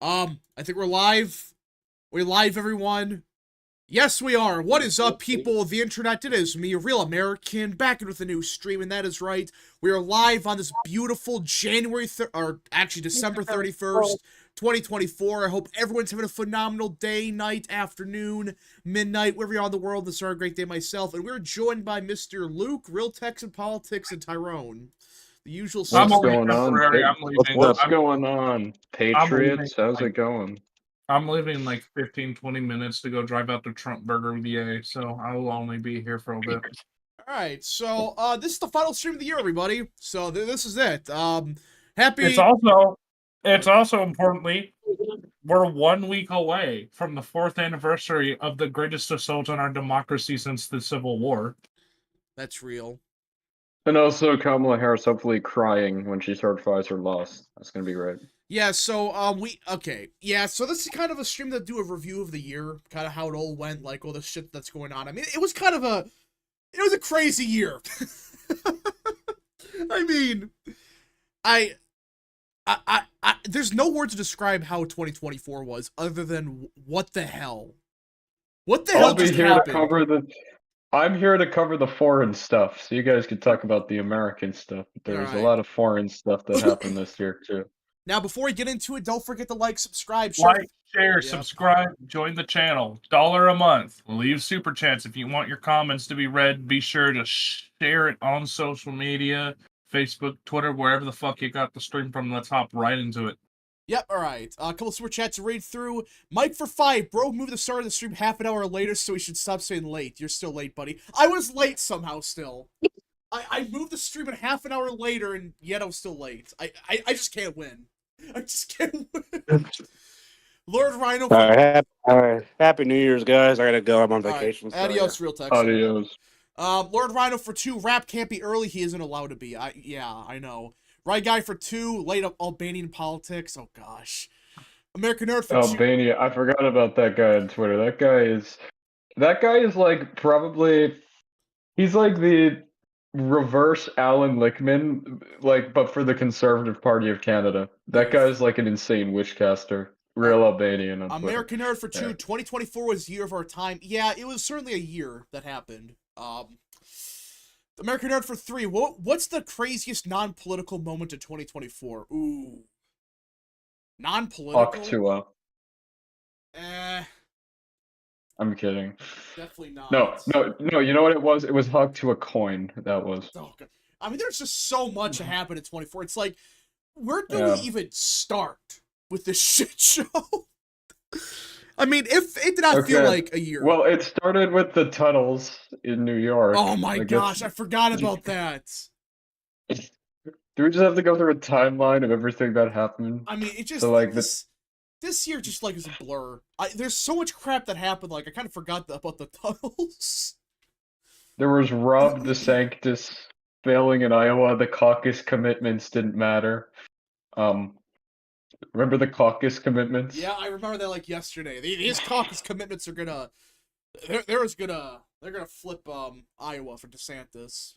I think we're live. We're live, everyone. Yes, we are. What is up, people of the internet? It is me, a real American, back in with a new stream, and that is right. We are live on this beautiful December 31st, 2024. I hope everyone's having a phenomenal day, night, afternoon, midnight, wherever you are in the world. This is a great day myself, and we're joined by Mr. Luke, Real Texan Politics, and Tyrone. The usual What's suspects. going on? What's going on, Patriots? How's it going? I'm leaving like 15-20 minutes to go drive out to Trump Burger with EA, so I will only be here for a bit. Alright, so, this is the final stream of the year, everybody. So, this is it. Happy... It's also importantly, we're 1 week away from the 4th anniversary of the greatest assault on our democracy since the Civil War. That's real. And also Kamala Harris hopefully crying when she certifies her loss. That's gonna be great. Yeah, so, so this is kind of a stream that do a review of the year, kind of how it all went, like, all the shit that's going on. I mean, it was a crazy year. I mean, there's no word to describe how 2024 was, other than, what the hell? What the hell just happened? I'm here to cover the foreign stuff, so you guys can talk about the American stuff. There's a lot of foreign stuff that happened this year, too. Now, before we get into it, don't forget to like, subscribe, subscribe, join the channel. $1 a month. Leave super chats if you want your comments to be read. Be sure to share it on social media, Facebook, Twitter, wherever the fuck you got the stream from. Let's hop right into it. Yep, alright. A couple super chats to read through. Mike for 5, bro, moved the start of the stream half an hour later, so we should stop saying late. You're still late, buddy. I was late somehow still. I moved the stream a half an hour later, and yet I was still late. I just can't win. I just can't win. Lord Rhino. Alright. Happy New Year's, guys. I gotta go. I'm on vacation. Right. Adios, Real Texan. Adios. Lord Rhino for 2. Rap can't be early. He isn't allowed to be. Yeah, I know. Right Guy for 2. Late up Albanian politics. Oh gosh. American Nerd for 2. Albania. I forgot about that guy on Twitter. That guy is like probably. He's like the reverse Alan Lickman, like, but for the Conservative Party of Canada. That guy's like an insane witchcaster. Real Albanian on Twitter. American Nerd for 2. Yeah. 2024 was the year of our time. Yeah, it was certainly a year that happened. American Nerd for 3. What's the craziest non-political moment of 2024? Ooh. Non-political? I'm kidding. Definitely not. No, you know what it was? It was Huck to a coin. That was. Oh, God. I mean, there's just so much that happened in 24. It's like, where do we even start with this shit show? I mean, if it did not feel like a year. Well, it started with the tunnels in New York. Oh my gosh, I forgot about that. Do we just have to go through a timeline of everything that happened? I mean, it just, so, like, this year just, like, is a blur. There's so much crap that happened, like, I kind of forgot about the tunnels. There was Rob DeSantis failing in Iowa. The caucus commitments didn't matter. Remember the caucus commitments? Yeah, I remember that like yesterday. These caucus commitments are gonna, they're gonna flip Iowa for DeSantis.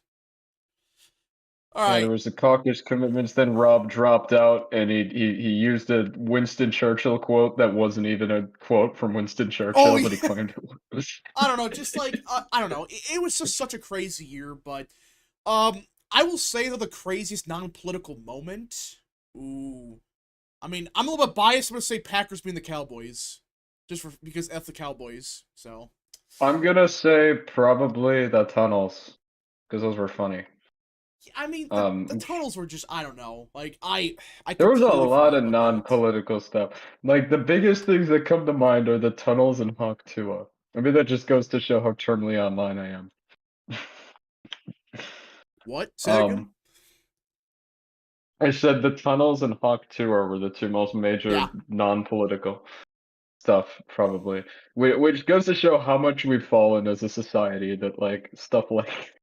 All right. Yeah, there was the caucus commitments. Then Rob dropped out, and he used a Winston Churchill quote that wasn't even a quote from Winston Churchill, but he claimed it was. I don't know, just like I don't know. It was just such a crazy year, but I will say that the craziest non-political moment. Ooh. I mean, I'm a little bit biased. I'm gonna say Packers being the Cowboys, because F the Cowboys. So I'm gonna say probably the tunnels, because those were funny. I mean, the tunnels were just, I don't know. Like I there was a lot of non-political stuff. Like the biggest things that come to mind are the tunnels and Hawk Tuah. I mean, that just goes to show how terminally online I am. What? Say that again? I said the tunnels and Hawk Tour were the two most major non-political stuff, probably. Which goes to show how much we've fallen as a society that, like, stuff like...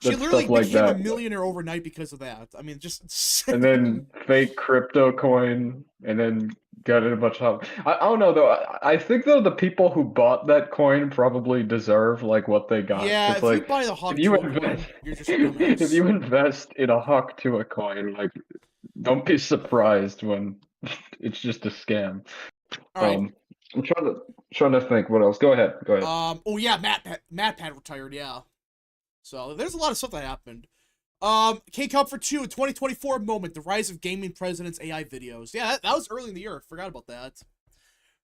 She literally became a millionaire overnight because of that. I mean, just... And then fake crypto coin, and then got in a bunch of... I don't know, though. I think, though, the people who bought that coin probably deserve, like, what they got. Yeah, if like, you buy the Hawk Tuah coin, you're just a dumbass. If you invest in a Hawk Tuah coin, like, don't be surprised when It's just a scam. All right. I'm trying to think what else. Go ahead. Oh yeah, Matt Pat retired. Yeah. So there's a lot of stuff that happened. K-Cup for 2, 2024 moment, the rise of gaming presidents AI videos. Yeah, that was early in the year. Forgot about that.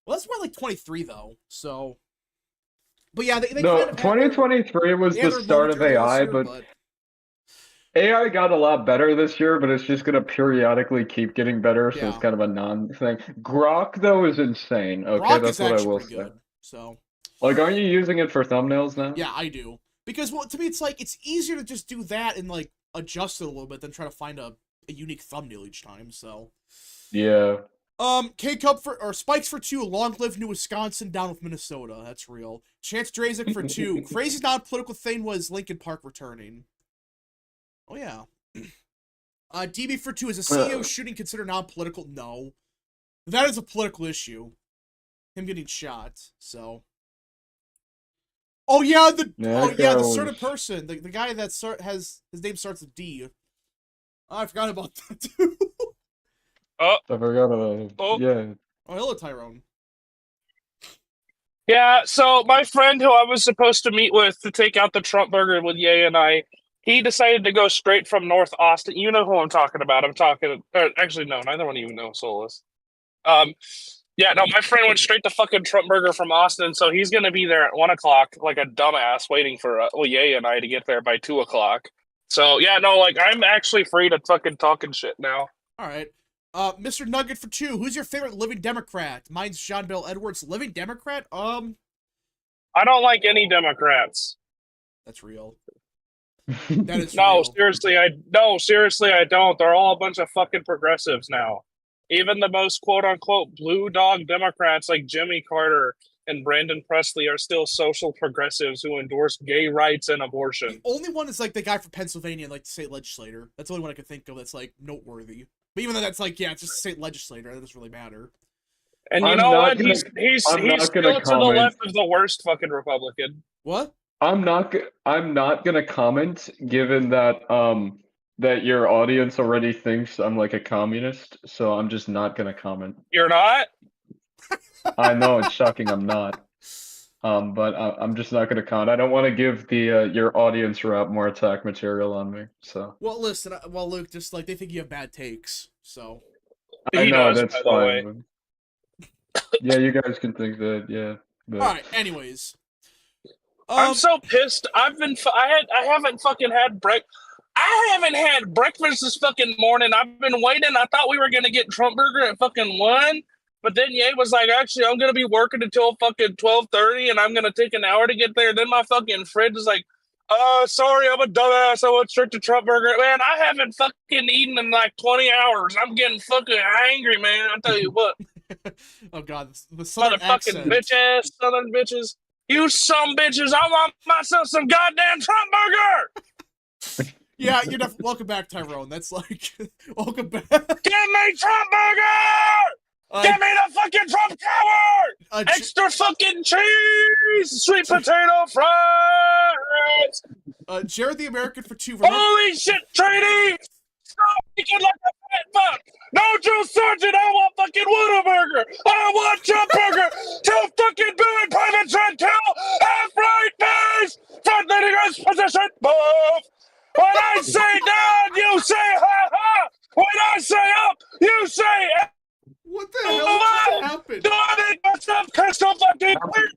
Well, that's more like 23 though. So, but yeah, they No, kind of 2023 was the start of AI, but AI got a lot better this year, but it's just gonna periodically keep getting better, so it's kind of a non-thing. Grok though is insane. Okay, Grok that's is what I actually will pretty say. good. So, like, aren't you using it for thumbnails now? yeah, I do. Because well, to me, it's like it's easier to just do that and like adjust it a little bit than try to find a unique thumbnail each time. So, Yeah. K-Cup or Spikes for 2, long live New Wisconsin, down with Minnesota. That's real. Chance Drazik for 2, crazy non-political thing was Lincoln Park returning. Oh yeah. DB for 2, is a CEO shooting considered non-political? No. That is a political issue. Him getting shot, so. Oh yeah, the certain person, the guy that has his name starts with D. Oh, I forgot about that too. I forgot about it. Yeah. Oh, hello, Tyrone. Yeah, so my friend who I was supposed to meet with to take out the Trump burger with Ye and I, he decided to go straight from North Austin. You know who I'm talking about. Actually, no, neither one of you know Solus. Yeah, no, my friend went straight to fucking Trump burger from Austin, so he's going to be there at 1 o'clock like a dumbass waiting for Ye and I to get there by 2 o'clock. So, yeah, no, like, I'm actually free to fucking talking shit now. All right. Mr. Nugget for 2, who's your favorite living Democrat? Mine's John Bell Edwards. Living Democrat? I don't like any Democrats. That's real. That is no, real. seriously, I don't. They're all a bunch of fucking progressives now. Even the most quote-unquote blue dog Democrats like Jimmy Carter and Brandon Presley are still social progressives who endorse gay rights and abortion. The only one is like the guy from Pennsylvania, like the state legislator. That's the only one I could think of that's like noteworthy. But even though that's like, yeah, it's just a state legislator. That doesn't really matter. And you know what? He's still to the left of the worst fucking Republican. What? I'm not gonna comment, given that that your audience already thinks I'm like a communist, so I'm just not gonna comment. You're not? I know, it's shocking I'm not. But I'm just not gonna comment. I don't want to give the your audience route more attack material on me. So. Well, listen. Well, Luke, just like they think you have bad takes, so. I know that's fine. Yeah, you guys can think that. Yeah. But... All right. Anyways. I'm so pissed. I haven't fucking had I haven't had breakfast this fucking morning. I've been waiting. I thought we were gonna get Trump burger at fucking 1, but then Ye was like, "Actually, I'm gonna be working until fucking 12:30, and I'm gonna take an hour to get there." Then my fucking fridge is like, sorry, I'm a dumbass. I went straight to Trump burger." Man, I haven't fucking eaten in like 20 hours. I'm getting fucking angry, man. I tell you what. Oh god, the southern accent. Motherfucking bitch ass southern bitches. You some bitches, I want myself some goddamn Trump burger! Yeah, you're definitely welcome back, Tyrone. That's like, welcome back. Give me Trump burger! Give me the fucking Trump tower! Extra fucking cheese! Sweet potato fries! Jared the American for 2. Holy shit, trading! Stop speaking like a fat fuck! No, Joe Sergeant, I want fucking Whataburger! I want Trump burger! 2 fucking billion private jet kill! Half right base! Front leading us position, move! When I say down, you say ha ha! When I say up, you say what the hell just happened? Crystal fucking clear.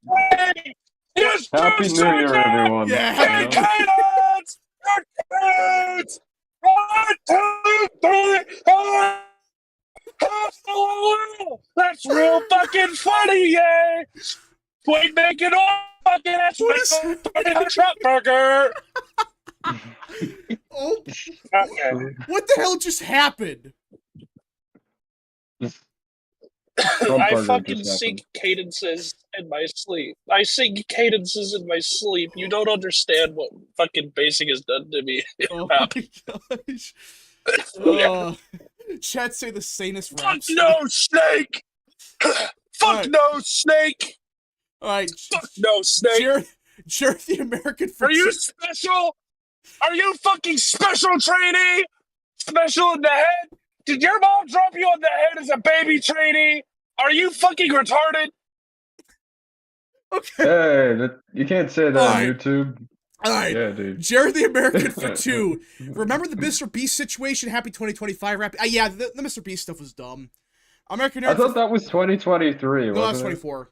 Yes, Happy New Year, everyone. Yeah, kids! 1, 2, 3, 4. That's real fucking funny, yay! Quit making all fucking ass fucking Trump burger. Oh, okay. What the hell just happened? I fucking sing cadences in my sleep. I sing cadences in my sleep. You don't understand what fucking basing has done to me. Oh my gosh. Chat say the sanest raps. Fuck no, snake! Fuck no, snake! Alright. Fuck no, snake! Jared the American for Are you special? Are you fucking special trainee? Special in the head? Did your mom drop you on the head as a baby trainee? Are you fucking retarded? Okay. Hey, you can't say that on Alright. YouTube. Alright. Yeah, dude. Jared the American for 2. Remember the Mr. Beast situation? Happy 2025 rap. Yeah, the Mr. Beast stuff was dumb. American Nerd I thought that was 2023, No, that's wasn't it? 24.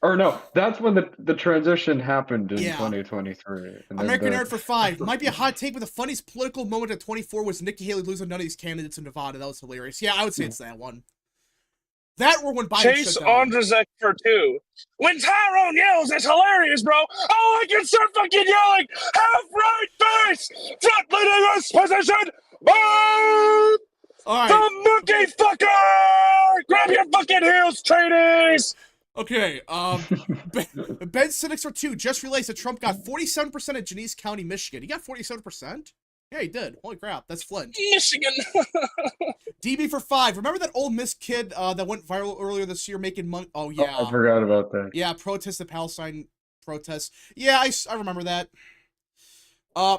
Or no, that's when the transition happened in Yeah. 2023. And then American the- Nerd for 5. Might be a hot take, but the funniest political moment at 24 was Nikki Haley losing none of these candidates in Nevada. That was hilarious. Yeah, I would say it's that one. That or when Biden Chase shut down. Andrzejczyk for 2. When Tyrone yells, it's hilarious, bro. Oh, I can start fucking yelling. Half right face. Front leading this position. Boom! Alright. The monkey fucker! Grab your fucking heels, trainees! Okay, Ben Cynics for 2 just realized that Trump got 47% of Genesee County, Michigan. He got 47%? Yeah, he did. Holy crap, that's Flint. Michigan. DB for 5. Remember that old Miss kid that went viral earlier this year making money? Oh, yeah. Oh, I forgot about that. Yeah, protest the Palestine protests. Yeah, I remember that.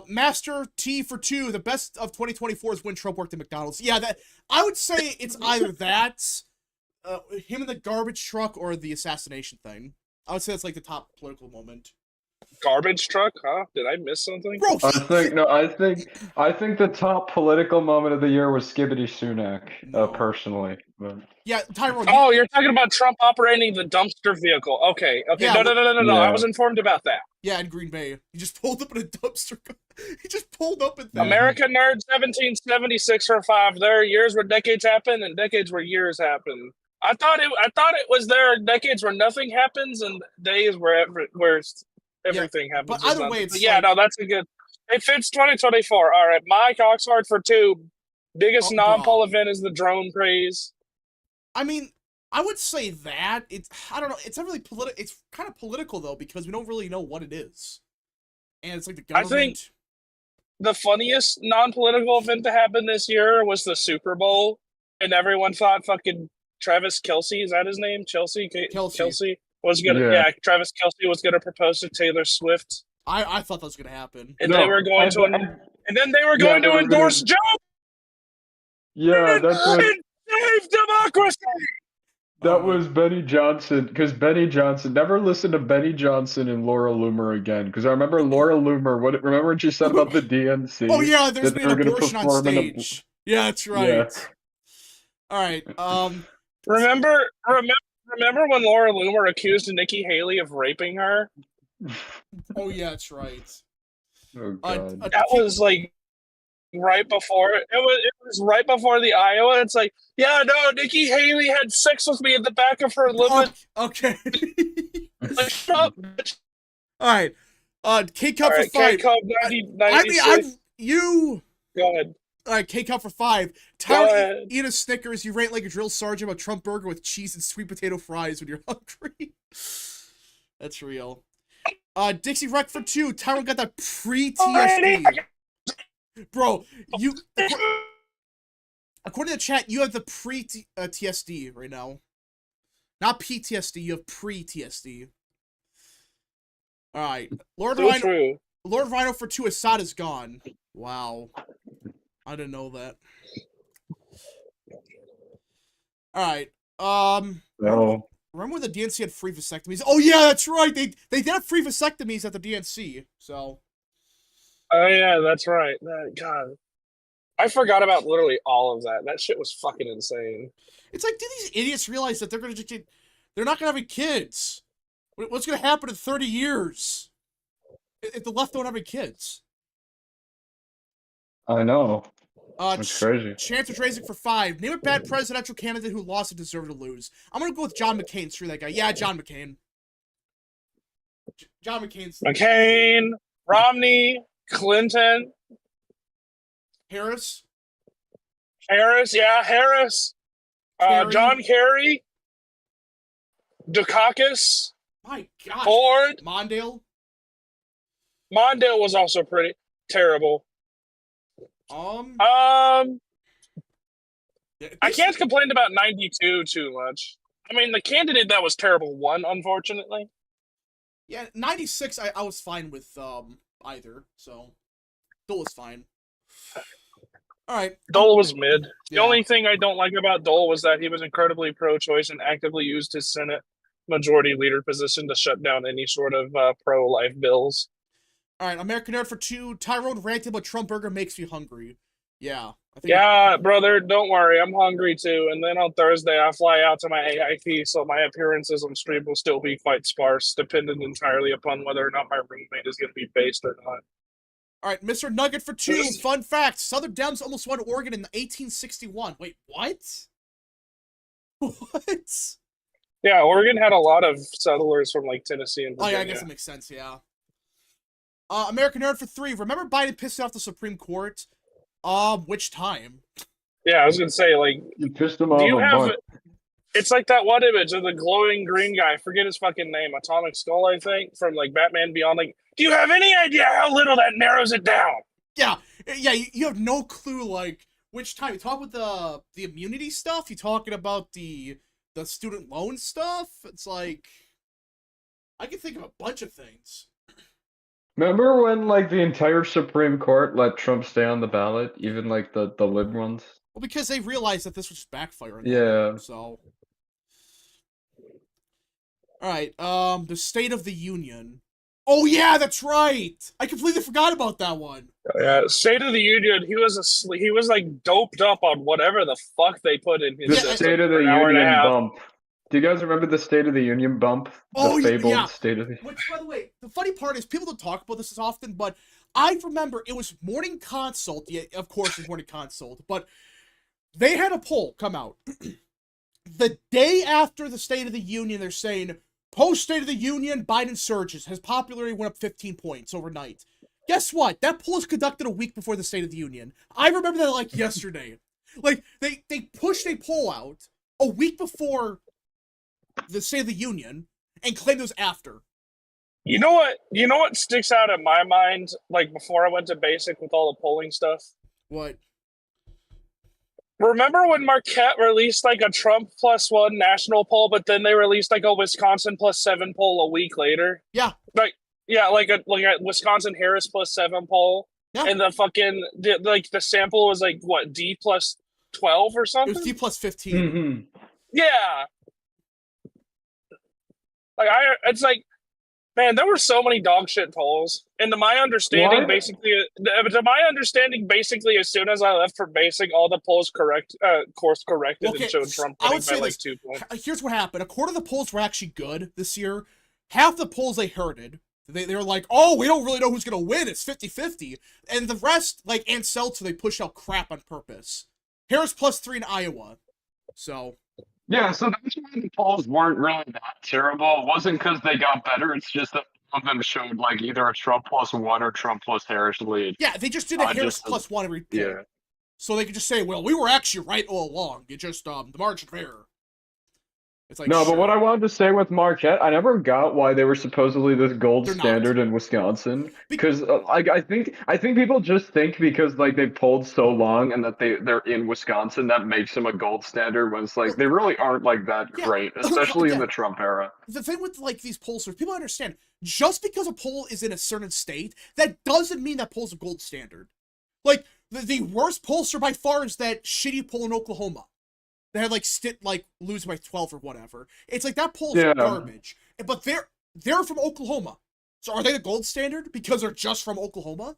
Master T for 2. The best of 2024 is when Trump worked at McDonald's. Yeah, that I would say it's either that, him in the garbage truck, or the assassination thing. I would say that's like the top political moment. Garbage truck, huh? Did I miss something? Bro, I think the top political moment of the year was Skibbity Sunak, No. personally. But... yeah, Tyrone. Oh, you're talking about Trump operating the dumpster vehicle. Okay. Yeah, No. Yeah. I was informed about that. Yeah, in Green Bay. He just pulled up in a dumpster. He just pulled up at that. American Nerd 1776 for 5. There are years where decades happen and decades where years happen. I thought it was there are decades where nothing happens and days where everything happens. But either way, it's yeah, like, no, that's a good. It fits 2024. All right, Mike Oxford for 2. Biggest non-poll event is the drone craze. I mean, I would say that I don't know. It's not really political. It's kind of political though, because we don't really know what it is, and it's like the government. I think the funniest non-political event to happen this year was the Super Bowl, and everyone thought fucking Travis Kelce, is that his name? Kelce was gonna. Yeah, Travis Kelce was gonna propose to Taylor Swift. I thought that was gonna happen, and they were going to endorse Joe. Yeah, that's what. Save democracy. That was Benny Johnson, because Benny Johnson, never listened to Benny Johnson and Laura Loomer again, because I remember Laura Loomer, remember when she said about the DNC? Oh yeah, there's been an gonna abortion on perform stage. Yeah, that's right. Yeah. All right. Remember when Laura Loomer accused Nikki Haley of raping her? Oh yeah, that's right. Oh god. That was like right before it was right before the Iowa. It's like, yeah, no, Nikki Haley had sex with me at the back of her limo. Okay. Like, shut up, bitch. All right. K-Cup for 5. K-Cup 96. You. Go ahead. All right, K-Cup for 5. Tyler, eat a Snickers. You rant like a drill sergeant about Trump burger with cheese and sweet potato fries when you're hungry. That's real. Dixie Wreck for 2. Tyrone got that pre-TSD. Bro, you... According to the chat, you have the pre-TSD right now. Not PTSD, you have pre-TSD. Alright. Lord Rhino for 2. Assad is gone. Wow. I didn't know that. Alright. No. Remember when the DNC had free vasectomies? Oh yeah, that's right. They did have free vasectomies at the DNC. So. Oh yeah, that's right. God, I forgot about literally all of that. That shit was fucking insane. It's like, do these idiots realize that they're not gonna have any kids? What's gonna happen in 30 years if the left don't have any kids? I know. That's crazy. Chance of raising for 5. Name a bad presidential candidate who lost and deserved to lose. I'm gonna go with John McCain. Screw that guy. Yeah, John McCain. John McCain's... McCain, Romney, Clinton. Harris. Yeah, Harris. John Kerry. Dukakis. My God. Ford. Mondale. Mondale was also pretty terrible. I can't complain about 92 too much. I mean, the candidate that was terrible won, unfortunately. Yeah, 96 I was fine with either, so still was fine. All right. Dole was mid. The Yeah. only thing I don't like about Dole was that he was incredibly pro-choice and actively used his Senate majority leader position to shut down any sort of pro-life bills. All right, American Nerd for 2. Tyrone ranting about Trump burger makes me hungry. Yeah. I think Yeah, brother, don't worry. I'm hungry too. And then on Thursday, I fly out to my AIT, so my appearances on stream will still be quite sparse, dependent entirely upon whether or not my roommate is going to be based or not. All right, Mr. Nugget for 2. Fun fact: Southern Dems almost won Oregon in 1861. Wait, what? What? Yeah, Oregon had a lot of settlers from like Tennessee and Virginia. Oh yeah, I guess that makes sense. Yeah. American Nerd for 3. Remember Biden pissed off the Supreme Court? Which time? Yeah, I was gonna say, like, You pissed him off do you a have? bunch. It's like that one image of the glowing green guy. I forget his fucking name. Atomic Skull, I think, from like Batman Beyond. Like, do you have any idea how little that narrows it down? Yeah, you have no clue, like, which time. You talk about the immunity stuff? You talking about the student loan stuff? It's like, I can think of a bunch of things. Remember when like the entire Supreme Court let Trump stay on the ballot, even like the lib ones? Well, because they realized that this would just backfire on them. Yeah. So, all right, the State of the Union. Oh yeah, that's right. I completely forgot about that one. Yeah, State of the Union. He was like doped up on whatever the fuck they put in his The system State of the for an hour and a Union half. bump. Do you guys remember the State of the Union bump? Oh, The fabled yeah. State of the Which, by the way, the funny part is people don't talk about this as often, but I remember it was Morning Consult. Yeah, of course, it's Morning Consult, but they had a poll come out the day after the State of the Union. They're saying post State of the Union, Biden surges. His popularity went up 15 points overnight. Guess what? That poll was conducted a week before the State of the Union. I remember that like yesterday. Like they pushed a poll out a week before the State of the Union and claimed it was after. You know what? You know what sticks out in my mind? Like before I went to basic with all the polling stuff. What? Remember when Marquette released like a Trump +1 national poll, but then they released like a Wisconsin +7 poll a week later? Yeah. Like a Wisconsin Harris +7 poll. Yeah. And the fucking the sample was like what, D +12 or something? It was D +15. Mm-hmm. Yeah. Like it's like, man, there were so many dog shit polls. And to my understanding, What? basically, as soon as I left for basic, all the polls course corrected Okay, and showed Trump I would winning by say like this. 2 points. Here's what happened. A quarter of the polls were actually good this year. Half the polls they herded. They were like, oh, we don't really know who's going to win. It's 50-50. And the rest, like Ann Seltzer, they pushed out crap on purpose. Harris +3 in Iowa. So. Yeah, so that's why the polls weren't really that terrible. It wasn't because they got better. It's just that some of them showed like either a Trump +1 or Trump +Harris lead. Yeah, they just did a Harris +1 every poll. Yeah. So they could just say, well, we were actually right all along. It just, the margin of error. It's like, No, sure. but what I wanted to say with Marquette, I never got why they were supposedly this gold They're not. standard in Wisconsin. Because I think people just think because like they polled so long and that they're in Wisconsin that makes them a gold standard when it's like they really aren't like that Yeah. great, especially in the Trump era. The thing with like these pollsters, people understand, just because a poll is in a certain state, that doesn't mean that poll's a gold standard. Like the worst pollster by far is that shitty poll in Oklahoma. They had like lose by 12 or whatever. It's like that poll's garbage. But they're from Oklahoma. So are they the gold standard because they're just from Oklahoma?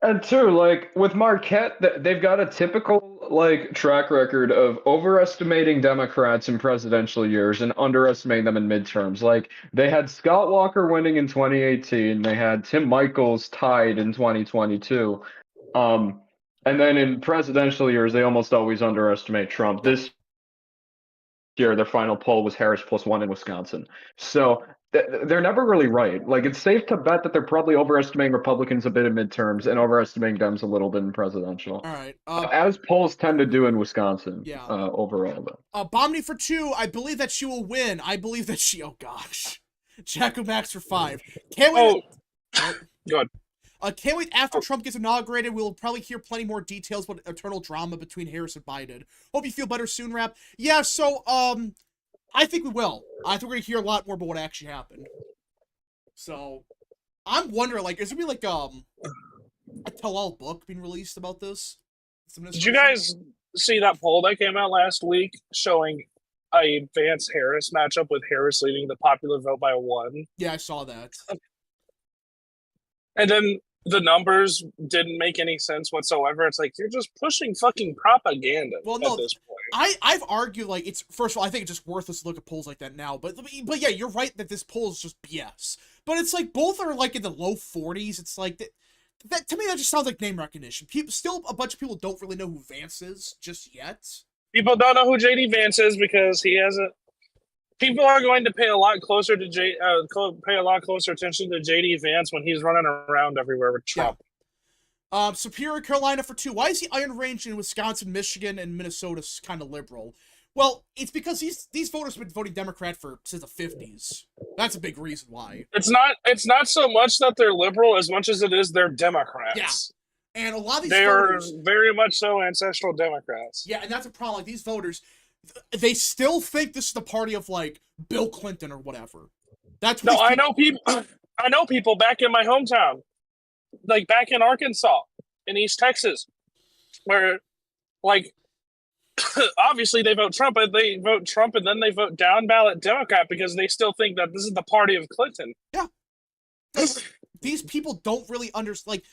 And two, like with Marquette, they've got a typical like track record of overestimating Democrats in presidential years and underestimating them in midterms. Like they had Scott Walker winning in 2018, they had Tim Michaels tied in 2022. And then in presidential years, they almost always underestimate Trump. This year, their final poll was Harris +1 in Wisconsin. So they're never really right. Like it's safe to bet that they're probably overestimating Republicans a bit in midterms and overestimating Dems a little bit in presidential. All right. As polls tend to do in Wisconsin. Yeah. Overall, though. Bomney for 2. I believe that she will win. I believe that she. Oh gosh. Jacko Max for 5. Can't wait. Good. Can't wait after Trump gets inaugurated. We'll probably hear plenty more details about eternal drama between Harris and Biden. Hope you feel better soon, Rap. Yeah, so, I think we will. I think we're going to hear a lot more about what actually happened. So, I'm wondering, like, is there going to be, like, a tell-all book being released about this? Did you guys see that poll that came out last week showing a Vance Harris matchup with Harris leading the popular vote by 1? Yeah, I saw that. And then the numbers didn't make any sense whatsoever. It's like, you're just pushing fucking propaganda at this point. I've argued, like, it's, first of all, I think it's just worthless to look at polls like that now, but yeah, you're right that this poll is just BS. But it's like, both are, like, in the low 40s. It's like, that to me, that just sounds like name recognition. Still, a bunch of people don't really know who Vance is just yet. People don't know who JD Vance is because he hasn't. People are going to pay a lot closer to attention to JD Vance when he's running around everywhere with Trump. Yeah. Superior Carolina for 2. Why is the Iron Range in Wisconsin, Michigan, and Minnesota kind of liberal? Well, it's because these voters have been voting Democrat since the 50s. That's a big reason why. It's not so much that they're liberal as much as it is they're Democrats. Yeah. And a lot of these voters are very much so ancestral Democrats. Yeah, and that's a problem. Like, these voters, they still think this is the party of, like, Bill Clinton or whatever. That's what I know people back in my hometown, like back in Arkansas, in East Texas, where, like, obviously they vote Trump, but they vote Trump and then they vote down ballot Democrat because they still think that this is the party of Clinton. Yeah. These people don't really understand, like,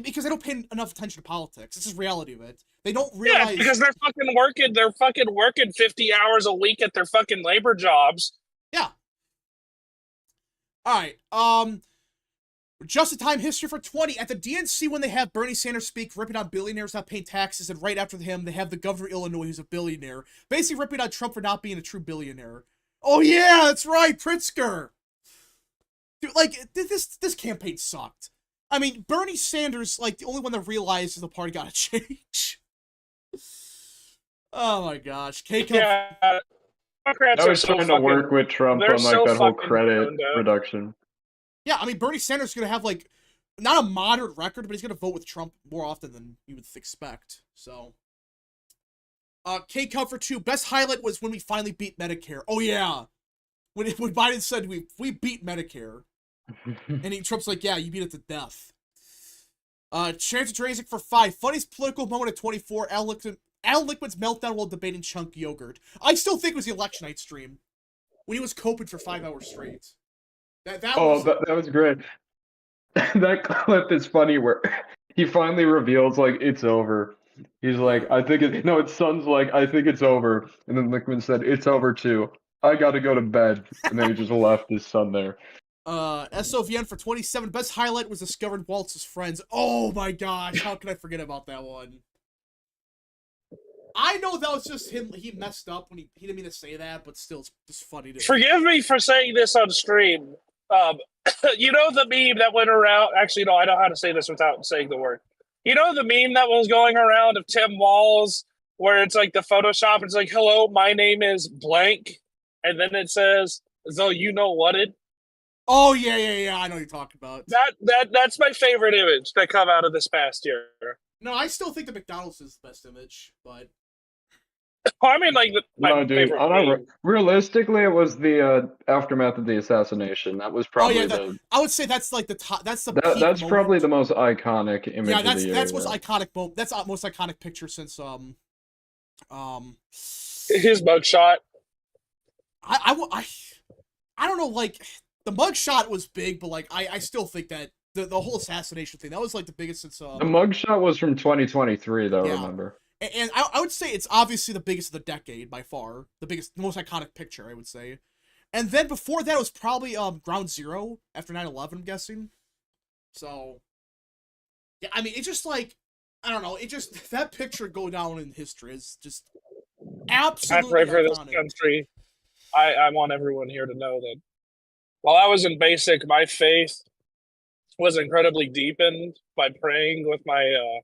because they don't pay enough attention to politics. This is reality of it. They don't realize. Yeah, because they're fucking working 50 hours a week at their fucking labor jobs. Yeah. All right. Just in time history for 20. At the DNC, when they have Bernie Sanders speak, ripping on billionaires not paying taxes, and right after him, they have the governor of Illinois, who's a billionaire, basically ripping on Trump for not being a true billionaire. Oh yeah, that's right, Pritzker. Dude, like, this campaign sucked. I mean, Bernie Sanders, like, the only one that realizes the party gotta change. Oh my gosh. Yeah. Democrats I was trying to work with Trump on, like, that whole credit reduction. Yeah, I mean, Bernie Sanders is going to have, like, not a moderate record, but he's going to vote with Trump more often than you would expect. So, K-Cup for 2. Best highlight was when we finally beat Medicare. Oh, yeah. When Biden said we beat Medicare. And Trump's like, yeah, you beat it to death. Chance Drazik for 5. Funniest political moment at 24. Al Liquid's meltdown while debating chunk yogurt. I still think it was the election night stream. When he was coping for 5 hours straight. That was great. That clip is funny where he finally reveals, like, it's over. He's like, it's Son's like, I think it's over. And then Lickman said, it's over too. I gotta go to bed. And then he just left his son there. SOVN for 27. Best highlight was discovering Waltz's friends. Oh my gosh, how can I forget about that one? I know that was just him. He messed up when he didn't mean to say that, but still, it's just funny to. Forgive me for saying this on stream. You know the meme that went around. Actually, no, I know how to say this without saying the word. You know the meme that was going around of Tim Walz, where it's like the Photoshop. It's like, "Hello, my name is blank," and then it says, "Though you know what it." Oh yeah. I know what you're talking about. That's my favorite image that come out of this past year. No, I still think the McDonald's is the best image, but. I mean, like, realistically, it was the aftermath of the assassination. That was probably I would say that's like the top. That's the. That's probably the most iconic image. Yeah, that's of the that's year, most iconic moment. That's the most iconic picture since his mugshot. I don't know, like, the mugshot was big, but like I still think that the whole assassination thing, that was like the biggest since the mugshot was from 2023 though. Yeah. Remember. And I would say it's obviously the biggest of the decade by far. The most iconic picture, I would say. And then before that, it was probably Ground Zero after 9/11, I'm guessing. So, yeah, I mean, it's just like, I don't know, that picture go down in history is just absolutely I pray for iconic. This country. I want everyone here to know that while I was in basic, my faith was incredibly deepened by praying with my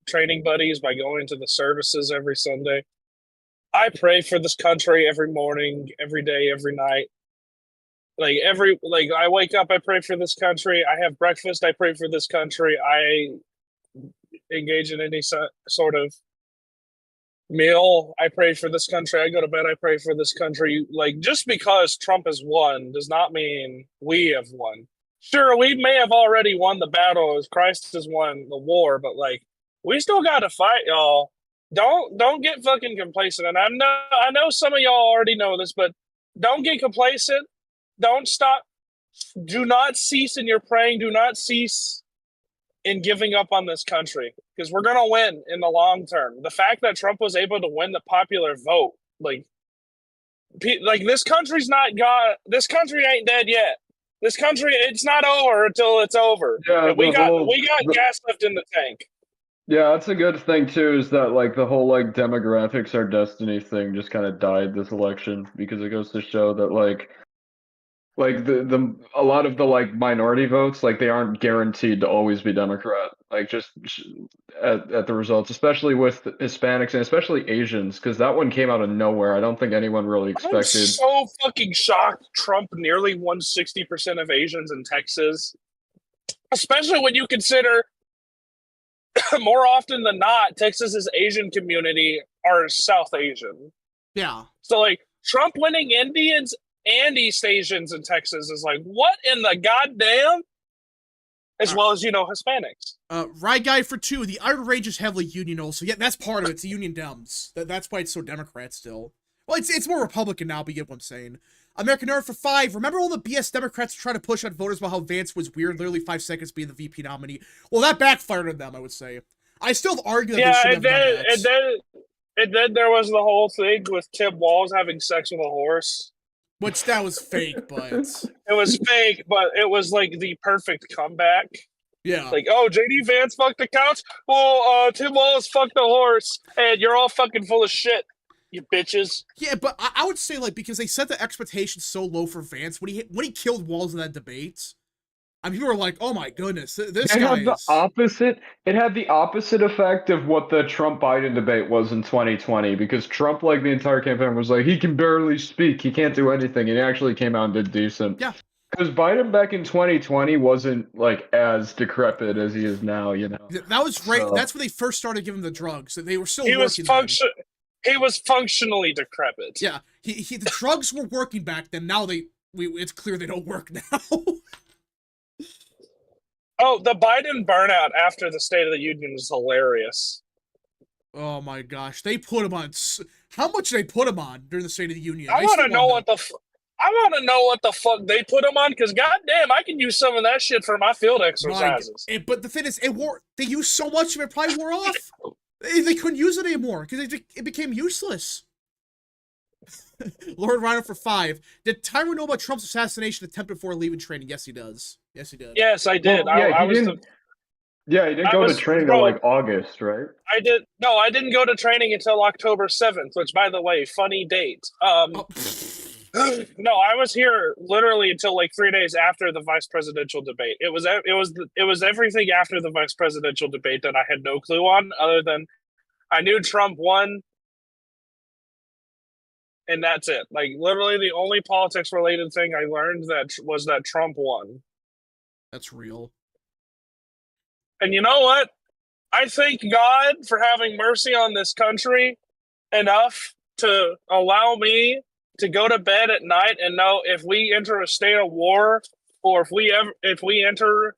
training buddies, by going to the services every Sunday. I pray for this country every morning, every day, every night. I wake up, I pray for this country. I have breakfast, I pray for this country. I engage in any sort of meal, I pray for this country. I go to bed, I pray for this country. Like, just because Trump has won does not mean we have won. Sure, we may have already won the battle as Christ has won the war, but like, We still got to fight, y'all. Don't get fucking complacent. And I know some of y'all already know this, but don't get complacent. Don't stop. Do not cease in your praying. Do not cease in giving up on this country, because we're gonna win in the long term. The fact that Trump was able to win the popular vote, like this country's not got. This country ain't dead yet. This country, it's not over until it's over. Yeah, And we got gas left in the tank. Yeah, that's a good thing too, is that like the whole like demographics are destiny thing just kind of died this election, because it goes to show that like the a lot of the like minority votes, like they aren't guaranteed to always be Democrat. Like just at the results, especially with Hispanics and especially Asians, because that one came out of nowhere. I don't think anyone really expected. I'm so fucking shocked Trump nearly won 60% of Asians in Texas, especially when you consider more often than not, Texas's Asian community are South Asian. Yeah. So like Trump winning Indians and East Asians in Texas is like, what in the goddamn? As well as, Hispanics. Right guy for 2. The Iron Range is heavily union also. Yeah, that's part of it. It's the union Dems. That's why it's so Democrat still. Well, it's more Republican now, but you get what I'm saying. American Nerd for 5. Remember all the BS Democrats trying to push on voters about how Vance was weird, literally 5 seconds being the VP nominee? Well, that backfired on them, I would say. I still have argued that they should have done that. And then there was the whole thing with Tim Walz having sex with a horse. Which, that was fake, but... It was fake, but it was, like, the perfect comeback. Yeah. Like, oh, JD Vance fucked the couch? Well, Tim Walz fucked the horse, and you're all fucking full of shit, you bitches. Yeah, but I would say, like, because they set the expectations so low for Vance, when he killed Walz in that debate... I mean, people were like, "Oh my goodness, this guy had the opposite. It had the opposite effect of what the Trump-Biden debate was in 2020, because Trump, like the entire campaign, was like, he can barely speak, he can't do anything, and he actually came out and did decent. Yeah. Because Biden back in 2020 wasn't like as decrepit as he is now, That was right. So, that's when they first started giving him the drugs. They were still he working. He was functionally decrepit. Yeah, the drugs were working back then. Now it's clear they don't work now. Oh, the Biden burnout after the State of the Union is hilarious. Oh my gosh, they put him on. How much did they put him on during the State of the Union? I want to know what the fuck they put him on, because goddamn, I can use some of that shit for my field exercises. But the thing is, they used so much of it, probably wore off. They couldn't use it anymore because it became useless. Lord Rhino for 5. Did Tyron know about Trump's assassination attempt before leaving training? Yes, he does. Yes, he did. Yes, I did. Well, yeah, he didn't go to training until like August, right? I didn't go to training until October 7th, which, by the way, funny date. No, I was here literally until like 3 days after the vice presidential debate. It was everything after the vice presidential debate that I had no clue on, other than I knew Trump won. And that's it. Like, literally the only politics-related thing I learned was that Trump won. That's real. And you know what? I thank God for having mercy on this country enough to allow me to go to bed at night and know if we enter a state of war, or if we enter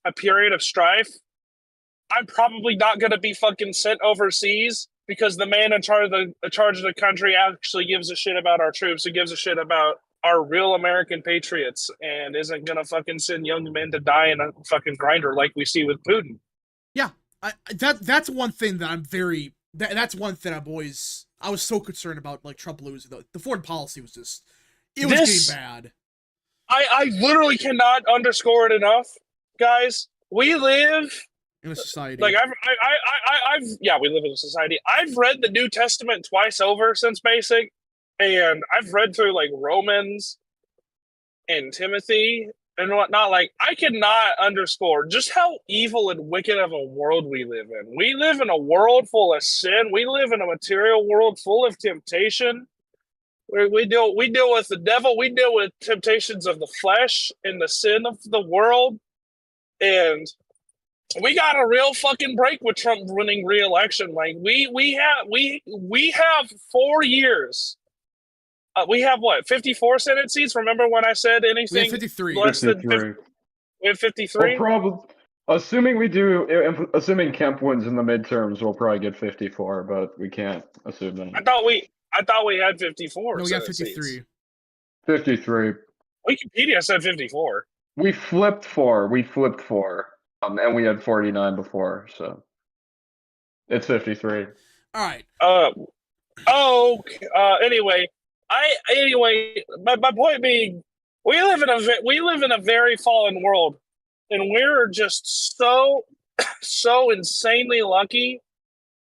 a period of strife, I'm probably not going to be fucking sent overseas, because the man in charge of the country actually gives a shit about our troops, and gives a shit about our real American patriots, and isn't gonna fucking send young men to die in a fucking grinder like we see with Putin. Yeah, that's one thing that I'm very. That's one thing I was so concerned about, like Trump losing. The foreign policy was just. It was getting bad. I literally cannot underscore it enough, guys. We live in a society. Like we live in a society. I've read the New Testament twice over since basic, and I've read through like Romans and Timothy and whatnot. Like, I cannot underscore just how evil and wicked of a world we live in. We live in a world full of sin. We live in a material world full of temptation. We deal with the devil. We deal with temptations of the flesh and the sin of the world, and we got a real fucking break with Trump winning re-election. Like, we have 4 years. We have what, 54 Senate seats? Remember when I said anything? We have 53. Less than 50, we have 53. Well, Assuming Kemp wins in the midterms, we'll probably get 54, but we can't assume that. I thought we had 54. No, we got Senate 53. seats. 53. Wikipedia said 54. We flipped 4. And we had 49 before, so it's 53. All right. Anyway, my point being, we live in a very fallen world, and we're just so insanely lucky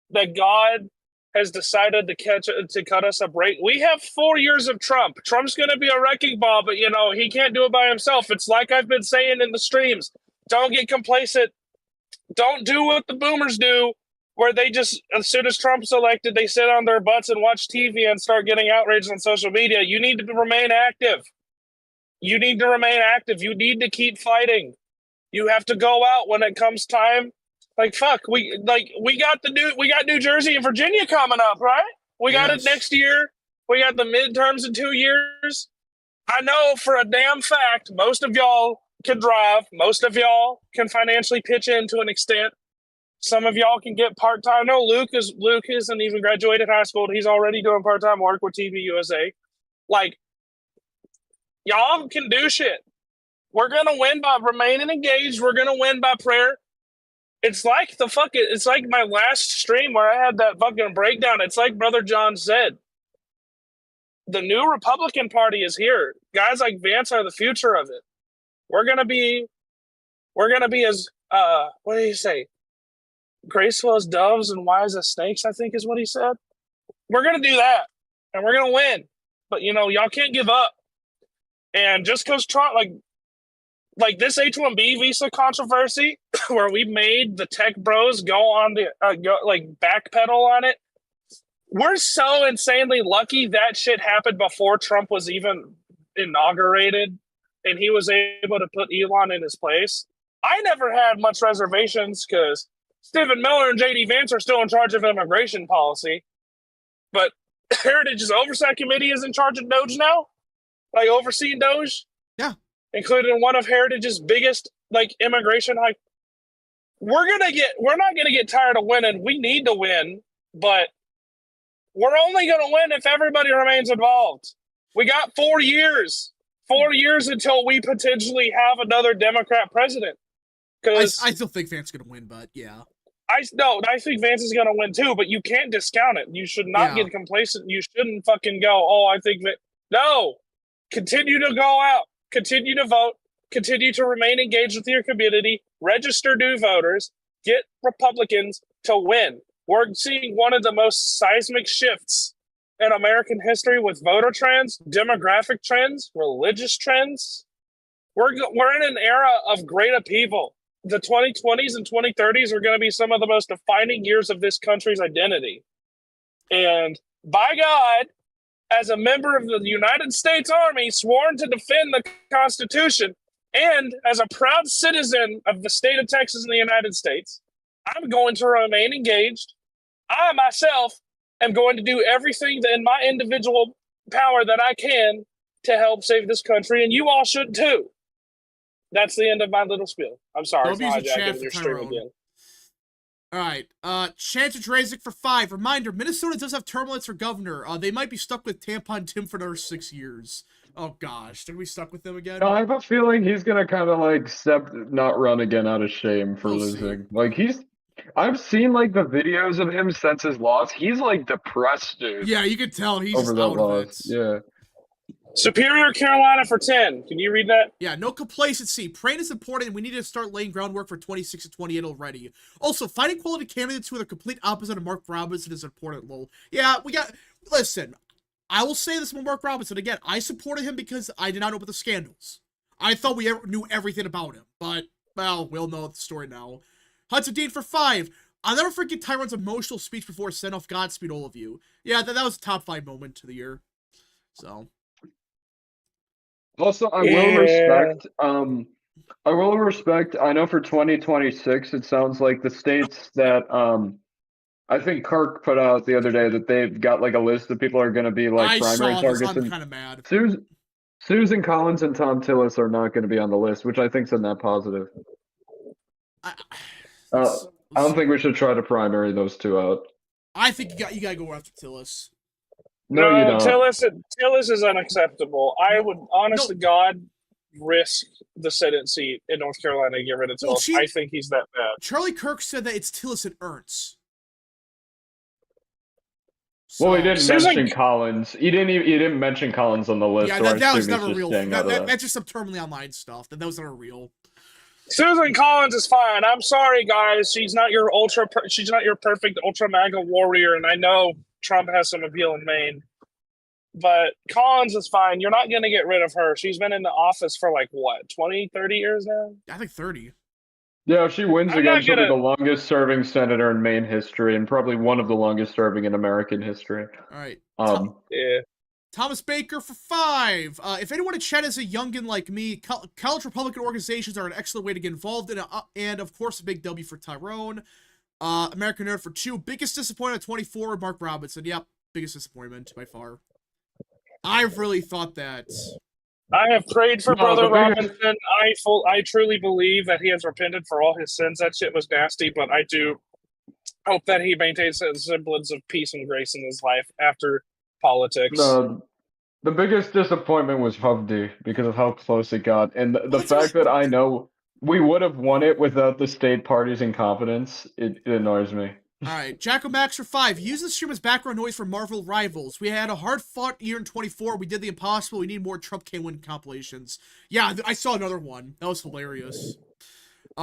that God has decided to cut us a break. We have 4 years of Trump. Trump's going to be a wrecking ball, but he can't do it by himself. It's like I've been saying in the streams. Don't get complacent. Don't do what the boomers do, where they just, as soon as Trump's elected, they sit on their butts and watch TV and start getting outraged on social media. You need to remain active. You need to keep fighting. You have to go out when it comes time. Like, fuck, we got New Jersey and Virginia coming up, right? We got it next year. We got the midterms in 2 years. I know for a damn fact, most of y'all can drive. Most of y'all can financially pitch in to an extent. Some of y'all can get part-time. No, Luke isn't even graduated high school. He's already doing part-time work with TV USA. Like, y'all can do shit. We're going to win by remaining engaged. We're going to win by prayer. It's like my last stream where I had that fucking breakdown. It's like Brother John said. The new Republican Party is here. Guys like Vance are the future of it. We're gonna be as what did he say? Graceful as doves and wise as snakes, I think is what he said. We're gonna do that, and we're gonna win. But y'all can't give up. And just because Trump, like this H-1B visa controversy, where we made the tech bros go on the backpedal on it. We're so insanely lucky that shit happened before Trump was even inaugurated, and he was able to put Elon in his place. I never had much reservations because Stephen Miller and J.D. Vance are still in charge of immigration policy. But Heritage's Oversight Committee is in charge of Doge now, overseeing Doge. Yeah. Including one of Heritage's biggest immigration we're not gonna get tired of winning. We need to win, but we're only gonna win if everybody remains involved. We got 4 years. 4 years until we potentially have another Democrat president. Because I still think Vance is gonna win, but yeah. I think Vance is gonna win too, but you can't discount it. You should not get complacent. You shouldn't fucking go, I think that. No. Continue to go out. Continue to vote. Continue to remain engaged with your community. Register new voters. Get Republicans to win. We're seeing one of the most seismic shifts in American history with voter trends, demographic trends, religious trends. We're in an era of great upheaval. The 2020s and 2030s are going to be some of the most defining years of this country's identity. And by God, as a member of the United States Army, sworn to defend the Constitution, and as a proud citizen of the state of Texas in the United States, I'm going to remain engaged. I myself am going to do everything in my individual power that I can to help save this country, and you all should too. That's the end of my little spiel. I'm sorry. Don't use the chat for Tyrone. Again. All right. Chance Drazik for 5. Reminder, Minnesota does have term limits for governor. They might be stuck with Tampon Tim for another 6 years. Oh, gosh. Did we stuck with him again? No, I have a feeling he's going to kind of not run again out of shame for losing. I've seen the videos of him since his loss. He's depressed, dude. Yeah, you can tell he's over just that out loss. of it. Yeah. Superior Carolina for 10. Can you read that? Yeah, no complacency. Praying is important, and we need to start laying groundwork for 26 and 28 already. Also, finding quality candidates who are the complete opposite of Mark Robinson is important, lol. Yeah, listen, I will say this about Mark Robinson. Again, I supported him because I did not know about the scandals. I thought we knew everything about him, but, well, we'll know the story now. Hudson Dean for 5. I'll never forget Tyrone's emotional speech before send off Godspeed all of you. Yeah, that was a top 5 moment of the year. So... Also, I will respect, I know for 2026, it sounds like the states that, I think Kirk put out the other day that they've got a list of people are going to be primary targets. I'm kind of mad. Susan Collins and Tom Tillis are not going to be on the list, which I think is a net positive. I, I don't think we should try to primary those two out. I think you gotta go after Tillis. No, you don't. Tillis is unacceptable. I would, honest to God, risk the Senate seat in North Carolina to get rid of Tillis. I think he's that bad. Charlie Kirk said that it's Tillis and Ernst. Well, he didn't mention Collins. He didn't mention Collins on the list. Yeah, that was never real. That's just some terminally online stuff. That was never real. Susan Collins is fine. I'm sorry, guys. She's not your perfect ultra MAGA warrior, and I know Trump has some appeal in Maine. But Collins is fine. You're not going to get rid of her. She's been in the office for 20, 30 years now? I think 30. Yeah, if she wins again, she'll be the longest serving senator in Maine history and probably one of the longest serving in American history. All right. Yeah. Thomas Baker for 5. If anyone in chat is a youngin like me, college Republican organizations are an excellent way to get involved in, and of course a big W for Tyrone. American Nerd for 2. Biggest disappointment at 24, Mark Robinson. Yep, biggest disappointment by far. I really thought that. I have prayed for Brother Robinson. I truly believe that he has repented for all his sins. That shit was nasty, but I do hope that he maintains a semblance of peace and grace in his life after politics. No, the biggest disappointment was Hovde because of how close it got, and the fact that I know we would have won it without the state party's incompetence. It annoys me. All right, Jacko Max for 5. Use the stream as background noise for Marvel Rivals. We had a hard-fought year in 24. We did the impossible. We need more Trump can win compilations. Yeah, I saw another one. That was hilarious.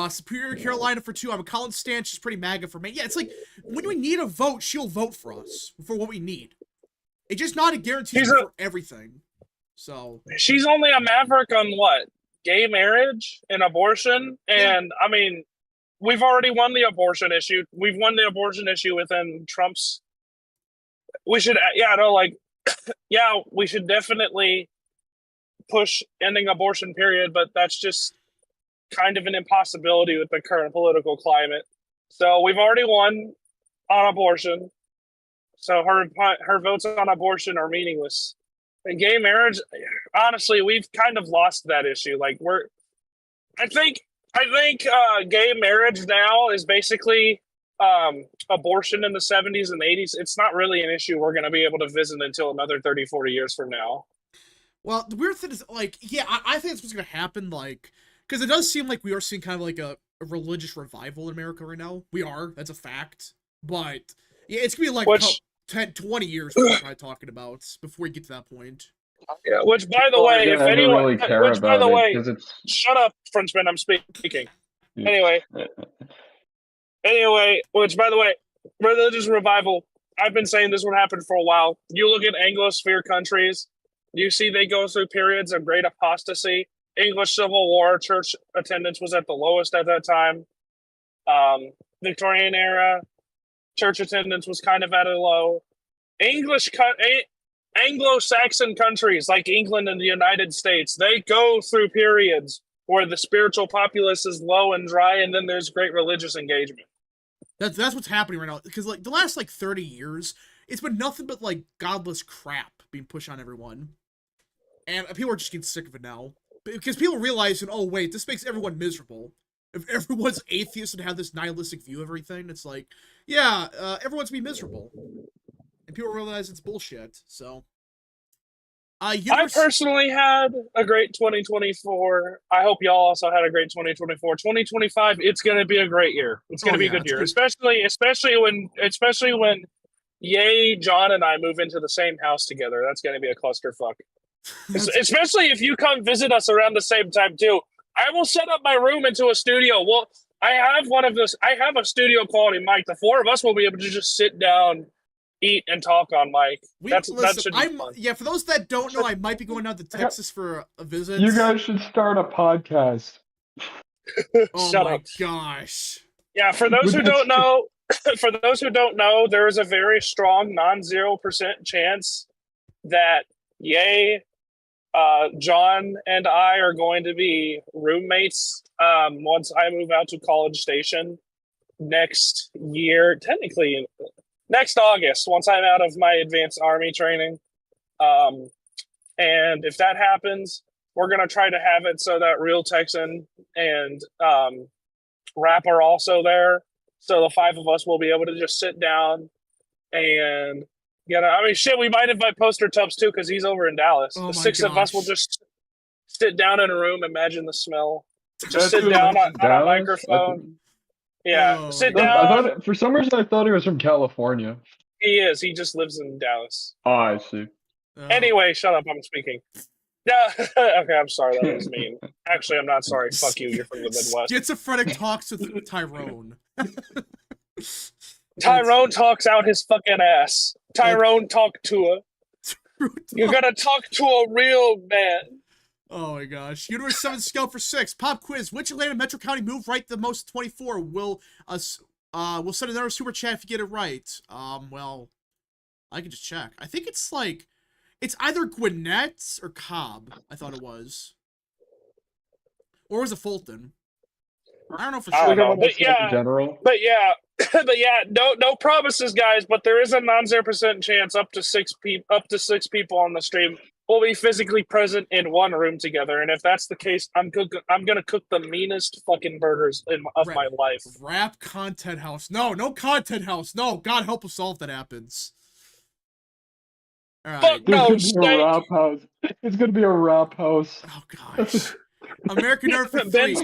Superior Carolina for 2. I'm a Collins stan. She's pretty MAGA for me. Yeah, it's like, when we need a vote, she'll vote for us, for what we need. It's just not a guarantee for everything. So she's only a maverick on what? Gay marriage and abortion? And, I mean... We've already won the abortion issue. We've won the abortion issue within Trump's. We should, we should definitely push ending abortion, period. But that's just kind of an impossibility with the current political climate. So we've already won on abortion. So her votes on abortion are meaningless. And gay marriage, honestly, we've kind of lost that issue. I think gay marriage now is basically abortion in the 70s and 80s. It's not really an issue we're going to be able to visit until another 30, 40 years from now. Well, the weird thing is, I think that's what's going to happen, because it does seem like we are seeing kind of a religious revival in America right now. We are. That's a fact. But, yeah, it's going to be 10, 20 years we're probably talking about before we get to that point. Yeah, which by the way, if anyone, shut up, Frenchman, I'm speaking. Anyway, which by the way, religious revival, I've been saying this would happen for a while. You look at Anglosphere countries, you see they go through periods of great apostasy. English Civil War, church attendance was at the lowest at that time. Victorian era, church attendance was kind of at a low. Anglo-Saxon countries like England and the United States, they go through periods where the spiritual populace is low and dry, and then there's great religious engagement. That's what's happening right now. Because the last 30 years, it's been nothing but godless crap being pushed on everyone, and people are just getting sick of it now because people realize, oh wait, this makes everyone miserable. If everyone's atheist and have this nihilistic view of everything, it's everyone's be miserable. And people realize it's bullshit, so. I personally had a great 2024. I hope y'all also had a great 2024. 2025, it's going to be a great year. It's going to be a good year, especially when John and I move into the same house together. That's going to be a clusterfuck. Especially if you come visit us around the same time too. I will set up my room into a studio. Well, I have a studio quality mic. The 4 of us will be able to just sit down, eat, and talk on mic. That should be fun. Yeah, for those that don't know, I might be going down to Texas for a visit. You guys should start a podcast. Oh my gosh. Yeah, for those who don't know, there is a very strong non-0% chance that John and I are going to be roommates once I move out to College Station next year, technically next August, once I'm out of my advanced Army training. And if that happens, we're going to try to have it so that Real Texan and Rap are also there. So the 5 of us will be able to just sit down and I mean, shit, we might invite Poster Tubbs too because he's over in Dallas. Oh The my 6 of us will gosh. just sit down in a room, imagine the smell. Just That's sit who down lives in on a Dallas? microphone. Yeah, Oh, sit my I down. thought for some reason I thought he was from California. He is. He just lives in Dallas. Oh, I see. Oh. Anyway, shut up. I'm speaking. Yeah. Okay, I'm sorry. That was mean. Actually, I'm not sorry. Fuck you. You're from the Midwest. Schizophrenic talks with Tyrone. Tyrone talks out his fucking ass. Tyrone talk to her. You gotta talk to a real man. Oh my gosh. Universe 7 scale for 6. Pop quiz. Which Atlanta Metro County move right the most 24? We'll send another super chat if you get it right. Well, I can just check. I think it's like it's either Gwinnett or Cobb, I thought it was. Or was it Fulton? I don't know for I sure. don't know, but In yeah, general. but yeah, but yeah, no promises, guys. But there is a non-0% chance up to 6 people on the stream will be physically present in one room together. And if that's the case, I'm gonna cook the meanest fucking burgers of my life. Rap content house. No content house. No, God help us all if that happens. All right. Fuck no, There's gonna be a steak. rap house. It's gonna be a rap house. Oh gosh. American Nerd for 3.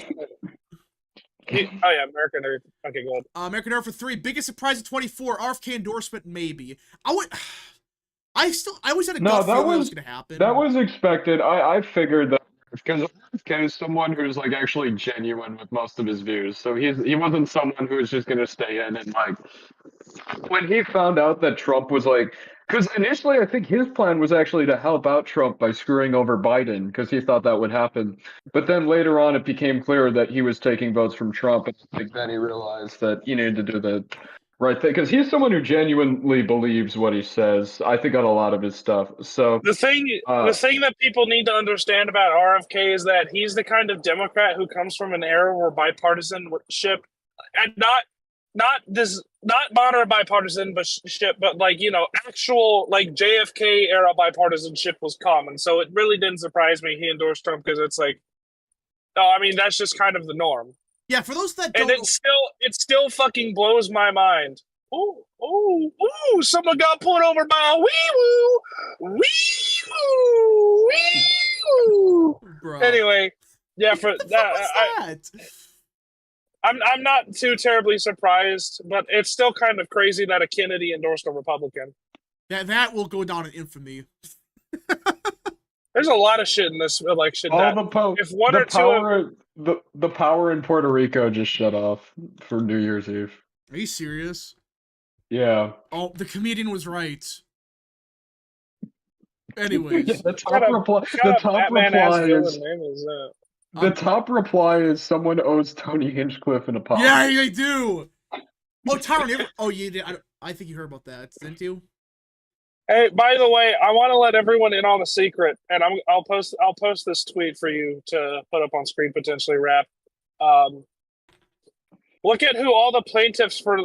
Oh yeah, American Nerd. Okay, go ahead. American Nerd for 3. Biggest surprise of 24. RFK endorsement, maybe. I always had a gut feeling that was gonna happen. That was expected. I figured that because RFK is someone who's like actually genuine with most of his views. So he wasn't someone who was just gonna stay in and like when he found out that Trump was like because initially I think his plan was actually to help out Trump by screwing over Biden because he thought that would happen. But then later on it became clear that he was taking votes from Trump and like then he realized that he needed to do the right thing because he's someone who genuinely believes what he says. I think on a lot of his stuff. So the thing that people need to understand about RFK is that he's the kind of Democrat who comes from an era where bipartisanship, and not moderate bipartisanship, but like actual like JFK era bipartisanship was common. So it really didn't surprise me he endorsed Trump because it's like, no, I mean that's just kind of the norm. Yeah, for those that don't And it still fucking blows my mind. Ooh, someone got pulled over by a wee-woo. Wee-woo. Wee-woo. Bro. Anyway, yeah, for What the fuck was that? I'm not too terribly surprised, but it's still kind of crazy that a Kennedy endorsed a Republican. Yeah, that will go down in infamy. There's a lot of shit in this election. If one or two the power in Puerto Rico just shut off for New Year's Eve. Are you serious? Yeah. Oh, the comedian was right. Anyways. Yeah, the top reply is someone owes Tony Hinchcliffe an apology. Yeah, they do. Oh, Tyron. Oh, you did. I think you heard about that, didn't you? Hey, by the way, I want to let everyone in on a secret, and I'll post this tweet for you to put up on screen potentially. Rap. Look at who all the plaintiffs for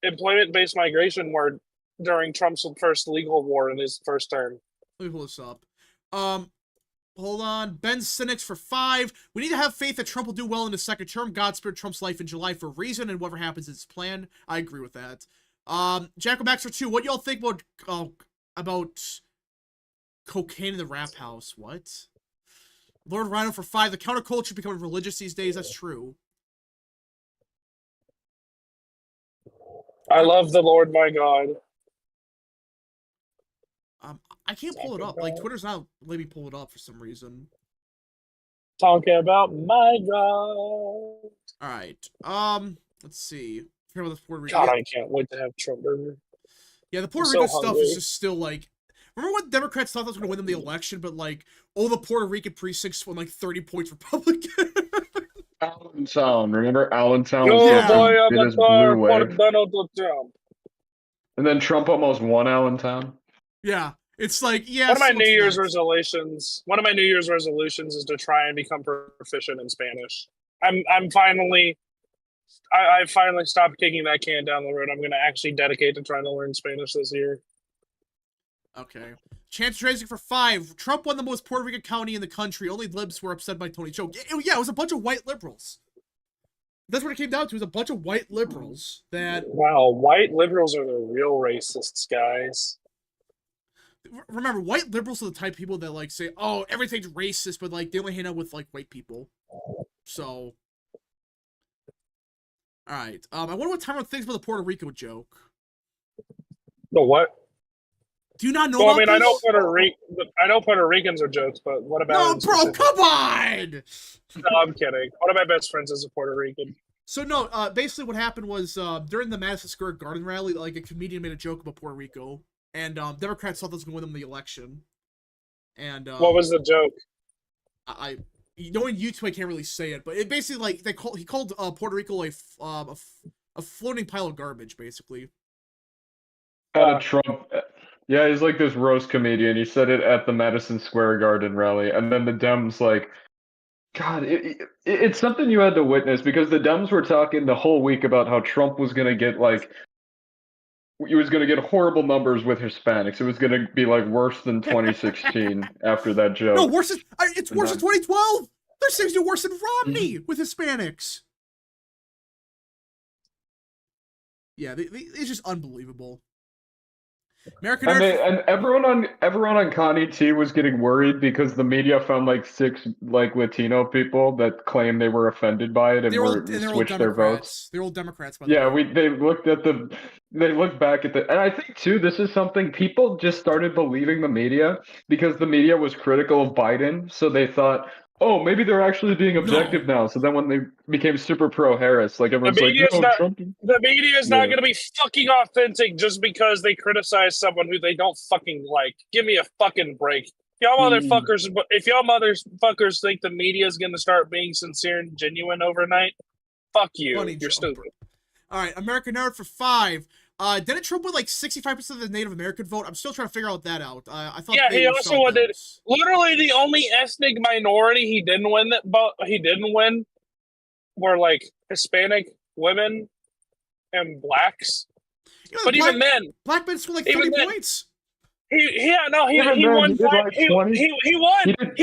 employment-based migration were during Trump's first legal war in his first term. Let me pull this up. Hold on. Ben Cynics for 5. We need to have faith that Trump will do well in his second term. God spared Trump's life in July for a reason, and whatever happens is planned. I agree with that. Jacko Max for 2. What y'all think about cocaine in the rap house? What? Lord Rhino for 5. The counterculture becoming religious these days. That's true. I love the Lord my God. I can't pull it up. Like, Twitter's not letting me pull it up for some reason. Talking about my God. Alright. Let's see. Forget about this Puerto Rico. God, I can't wait to have Trump burger. Yeah, the Puerto Rico stuff is just still like... Remember when Democrats thought that was going to win them the election, but like, all the Puerto Rican precincts won like 30 points Republican? Allentown. Remember Allentown? Yo, was boy, I'm it is a car blue for wave. Donald Trump. And then Trump almost won Allentown. Yeah. It's like, yeah. One of my New Year's resolutions is to try and become proficient in Spanish. I finally stopped kicking that can down the road. I'm going to actually dedicate to trying to learn Spanish this year. Okay. Chance raising for 5. Trump won the most Puerto Rican county in the country. Only libs were upset by Tony Cho. Yeah, it was a bunch of white liberals. that's what it came down to. It was a bunch of white liberals that Wow, white liberals are the real racists, guys. remember, white liberals are the type of people that like say, "Oh, everything's racist," but like they only hang out with like white people. So, all right. I wonder what Tyrone thinks about the Puerto Rico joke. The what? Do you not know? Well, I about mean, this? I know Puerto Ricans are jokes, but what about? No, bro, come on. No, I'm kidding. One of my best friends is a Puerto Rican. So no, basically what happened was during the Madison Square Garden rally, like a comedian made a joke about Puerto Rico, and Democrats thought that was going to win them the election. And What was the joke? I knowing YouTube, I can't really say it, but it basically like he called Puerto Rico a floating pile of garbage, basically. At a Trump. Yeah, he's like this roast comedian. He said it at the Madison Square Garden rally, and then the Dems like, God, it's something you had to witness because the Dems were talking the whole week about how Trump was gonna get like, he was gonna get horrible numbers with Hispanics. It was gonna be like worse than 2016 after that joke. No, worse. It's worse than 2012. They're saying it's worse than Romney with Hispanics. Yeah, it's just unbelievable. American and everyone on Connie T was getting worried because the media found like 6 like Latino people that claimed they were offended by it and switched their votes. They're all Democrats, by the way. Yeah, they looked back at the, and I think too this is something people just started believing the media because the media was critical of Biden, so they thought, oh, maybe they're actually being objective now. So then when they became super pro Harris, like everyone's like, no, Trump. The media is not going to be fucking authentic just because they criticize someone who they don't fucking like. Give me a fucking break. Y'all motherfuckers, if y'all motherfuckers think the media is going to start being sincere and genuine overnight, fuck you. You're stupid. All right, American Nerd for 5. Didn't Trump win like 65% of the Native American vote? I'm still trying to figure out that out. I thought. Yeah, he also won. Literally, the only ethnic minority he didn't win were like Hispanic women and blacks. You know, but even then, black men scored like 30 points. He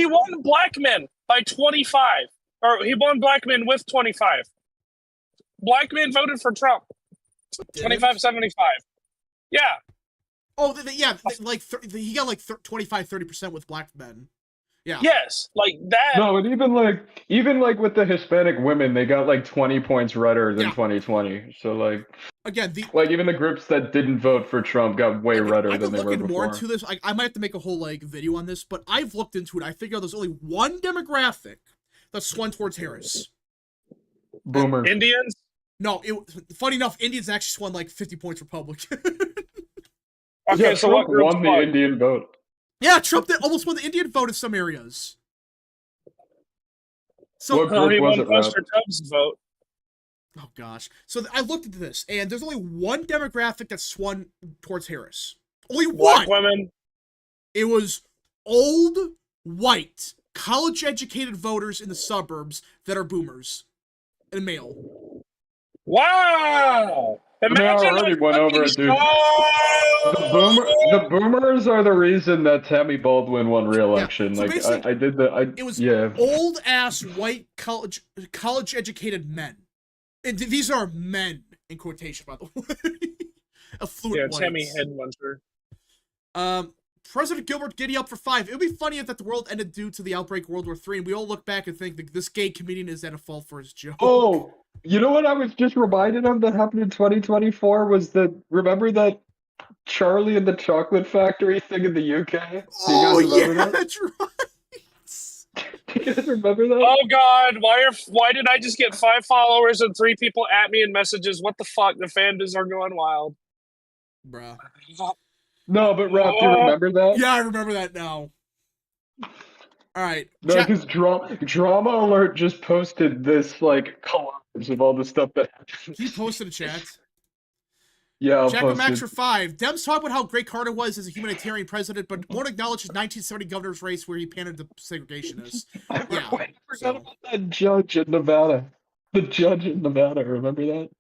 won black men by 25, or he won black men with 25. Black men voted for Trump. 25-75. Yeah. Oh, yeah. Like he got like 25-30% with black men. Yeah. Yes, like that. No, and even like with the Hispanic women, they got like 20 points redder than 2020. So like again, even the groups that didn't vote for Trump got way redder than they were before. I've been looking more into this. I might have to make a whole like video on this, but I've looked into it. I figured out there's only one demographic that swung towards Harris. Boomers. Indians. No, funny enough, Indians actually swung like 50 points Republican. Okay, yeah, so Trump what won the Indian vote? Yeah, Trump almost won the Indian vote in some areas. So what group he was won it, Buster Tubbs' vote. Oh gosh. So I looked into this, and there's only one demographic that swung towards Harris. Only Black one. Women. It was old, white, college-educated voters in the suburbs that are boomers and male. Wow. Imagine I already went over it, dude. The boomers are the reason that Tammy Baldwin won re-election. Yeah, so like I did the it was old ass white college educated men. And these are men in quotation, by the way. Affluent whites. Tammy Headmuncher. President Gilbert giddy up for 5. It would be funny if the world ended due to the outbreak of World War III, and we all look back and think that this gay comedian is at a fault for his joke. Oh, you know what I was just reminded of that happened in 2024 was remember that Charlie and the Chocolate Factory thing in the UK? Oh, yeah, that's right. Do you guys remember that? Oh God, why did I just get 5 followers and 3 people at me in messages? What the fuck? The fandoms are going wild. Bruh. No, but Rob, do you remember that? Yeah, I remember that now. All right. No, because Drama Alert just posted this like collage of all the stuff that happened. He posted a chat. Yeah, I'll Jack post Max it. for 5. Dems talk about how great Carter was as a humanitarian president, but won't acknowledge his 1970 governor's race where he pandered to segregationists. Yeah. I forgot about that judge in Nevada. The judge in Nevada, remember that?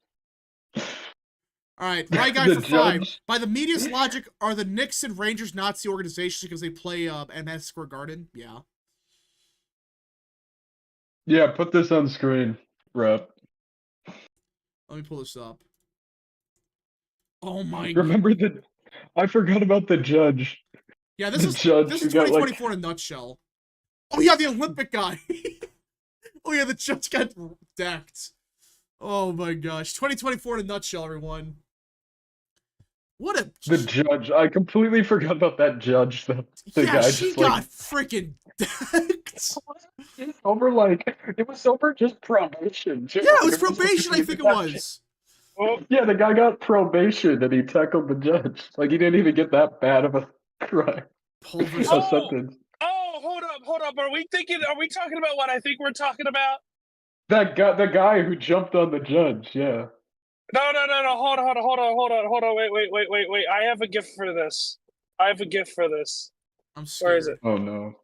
All right, my guy for 5. By the media's logic, are the Knicks and Rangers Nazi organizations because they play at Madison Square Garden? Yeah. Yeah, put this on screen, Rep. Let me pull this up. Oh my. Remember the? I forgot about the judge. Yeah, The this is judge who got, 2024 in a nutshell. Oh yeah, the Olympic guy. Oh yeah, the judge got decked. Oh my gosh, 2024 in a nutshell, everyone. What a The judge. I completely forgot about that judge. The yeah, guy she just got freaking decked. over like it was over just probation. Too. Yeah, it was Like, wasn't probation. I even think it that was. Oh, Yeah, the guy got probation and he tackled the judge. Like he didn't even get that bad of a crime. Pulver's. A sentence. hold up. Are we talking about what I think we're talking about? The guy who jumped on the judge. Yeah. No. Hold on. Wait. I have a gift for this. I'm Where is scared. it? Oh no.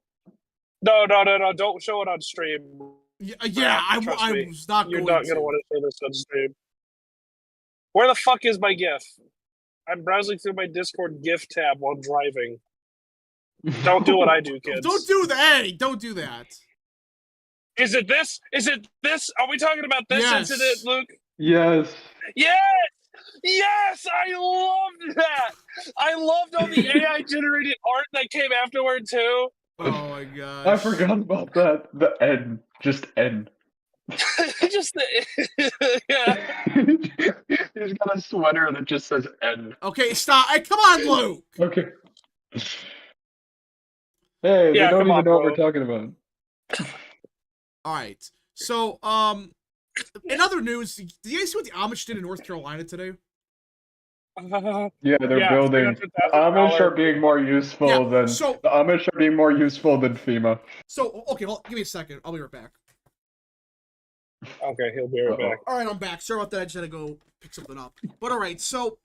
No. Don't show it on stream. Yeah, I Trust me. was not You're going not to. gonna want to show this on stream. Where the fuck is my gift? I'm browsing through my Discord gift tab while driving. Don't do what I do, kids. Don't do that. Hey, don't do that. Is it this? Are we talking about this Yes. incident, Luke? Yes. Yes, I loved that. I loved all the AI generated art that came afterward too. Oh my gosh. I forgot about that. The N. Just N. Just yeah. He's got a sweater that just says N. Okay, stop. Hey, come on, Luke. Okay. Hey, Yeah, they don't come even on, know what bro. we're talking about. All right. So, in other news, did you guys see what the Amish did in North Carolina today? Yeah, they're building. The Amish are being more useful Yeah, than so- the Amish are being more useful than FEMA. So, okay, well, give me a second. I'll be right back. Okay, he'll be right back. All right, I'm back. Sorry about that. I just had to go pick something up. But all right, so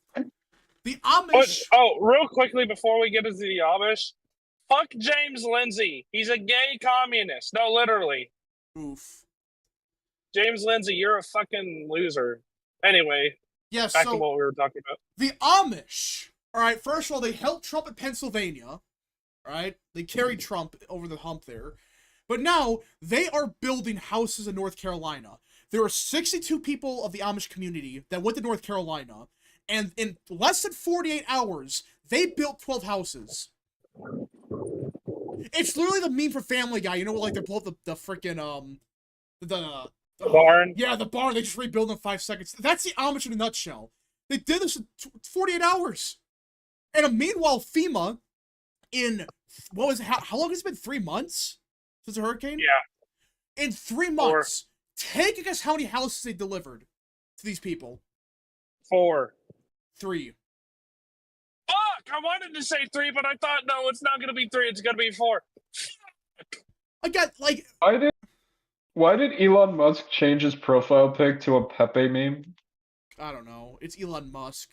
the Amish. Real quickly before we get into the Amish, fuck James Lindsay. He's a gay communist. No, literally. Oof. James Lindsay, you're a fucking loser. Anyway, Yeah, back to so what we were talking about. the Amish. All right, first of all, they helped Trump in Pennsylvania. All right, they carried Trump over the hump there. But now they are building houses in North Carolina. There are 62 people of the Amish community that went to North Carolina, and in less than 48 hours, they built 12 houses. It's literally the meme for Family Guy. You know, like they blow up the freaking the Barn? Yeah, the barn. They just rebuild in 5 seconds. That's the Amish in a nutshell. They did this in 48 hours. And meanwhile, FEMA, in what was it? How long has it been? 3 months since the hurricane? Yeah. In 3 months, take a guess how many houses they delivered to these people. 4. 3. Fuck! I wanted to say 3, but I thought, no, it's not going to be 3. It's going to be 4. I got like. Why did Elon Musk change his profile pic to a Pepe meme? I don't know. It's Elon Musk.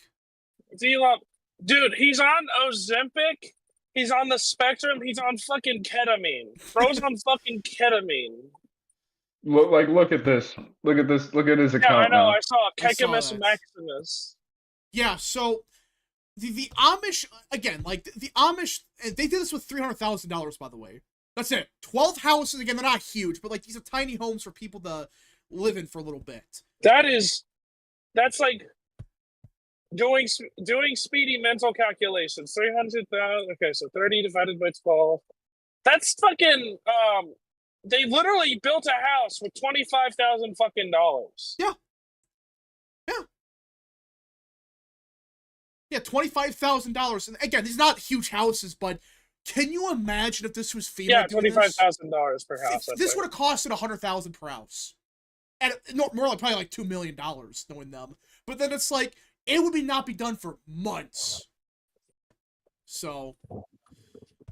It's Elon. Dude, he's on Ozempic. He's on the spectrum. He's on fucking ketamine. Bro's on fucking ketamine. Look at this. Look at this. Look at his Yeah, account I know. now. I saw I saw Kekimus that. Maximus. Yeah, so the Amish, again, like the Amish, they did this with $300,000, by the way. That's it. 12 houses. Again, they're not huge, but like these are tiny homes for people to live in for a little bit. That's like doing speedy mental calculations. 300,000. Okay, so 30 divided by 12. That's fucking. They literally built a house with $25,000 fucking dollars. Yeah. Yeah, $25,000. And again, these are not huge houses, but can you imagine if this was FEMA? Yeah, doing this? $25,000 per house. This would have costed $100,000 per house, and more like probably like $2 million, knowing them. But then it's like it would not be done for months. So,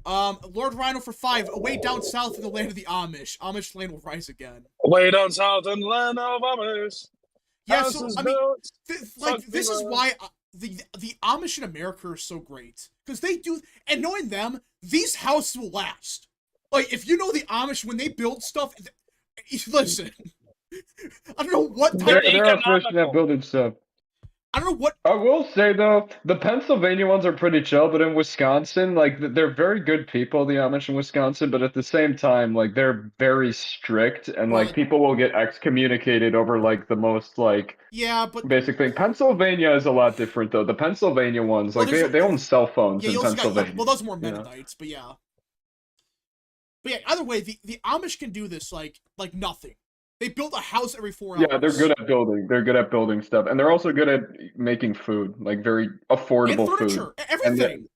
Lord Rhino for 5. Away down south in the land of the Amish. Amish land will rise again. Way down south in the land of Amish. Yeah, so I mean, built. this is why the Amish in America are so great, because they do, and knowing them, these houses will last. Like, if you know the Amish, when they build stuff, listen, I don't know what type They're efficient at building stuff. I don't know what. I will say though, the Pennsylvania ones are pretty chill, but in Wisconsin, like they're very good people, the Amish in Wisconsin, but at the same time, like they're very strict and Well, like people will get excommunicated over like the most like yeah, but basic thing. Pennsylvania is a lot different though. The Pennsylvania ones, well, like they own cell phones yeah, in you also got Pennsylvania. well, those are more you know? Mennonites, but yeah. But yeah, either way, the Amish can do this like nothing. They build a house every 4 hours. Yeah, they're good at building. They're good at building stuff, and they're also good at making food, like very affordable and furniture, food. everything.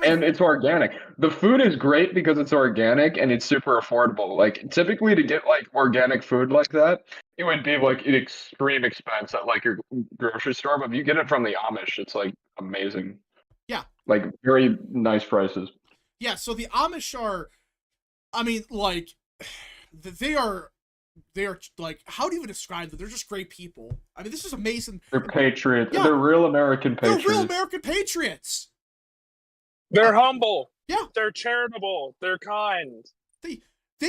And it's organic. The food is great because it's organic and it's super affordable. Like typically to get like organic food like that, it would be like an extreme expense at like your grocery store. But if you get it from the Amish, it's like amazing. Yeah. Like very nice prices. Yeah, so the Amish are, I mean, like, they are like, how do you even describe them? They're just great people. I mean, this is amazing. They're patriots. Yeah. They're real American patriots. They're real American patriots. They're humble. Yeah. They're charitable. They're kind. They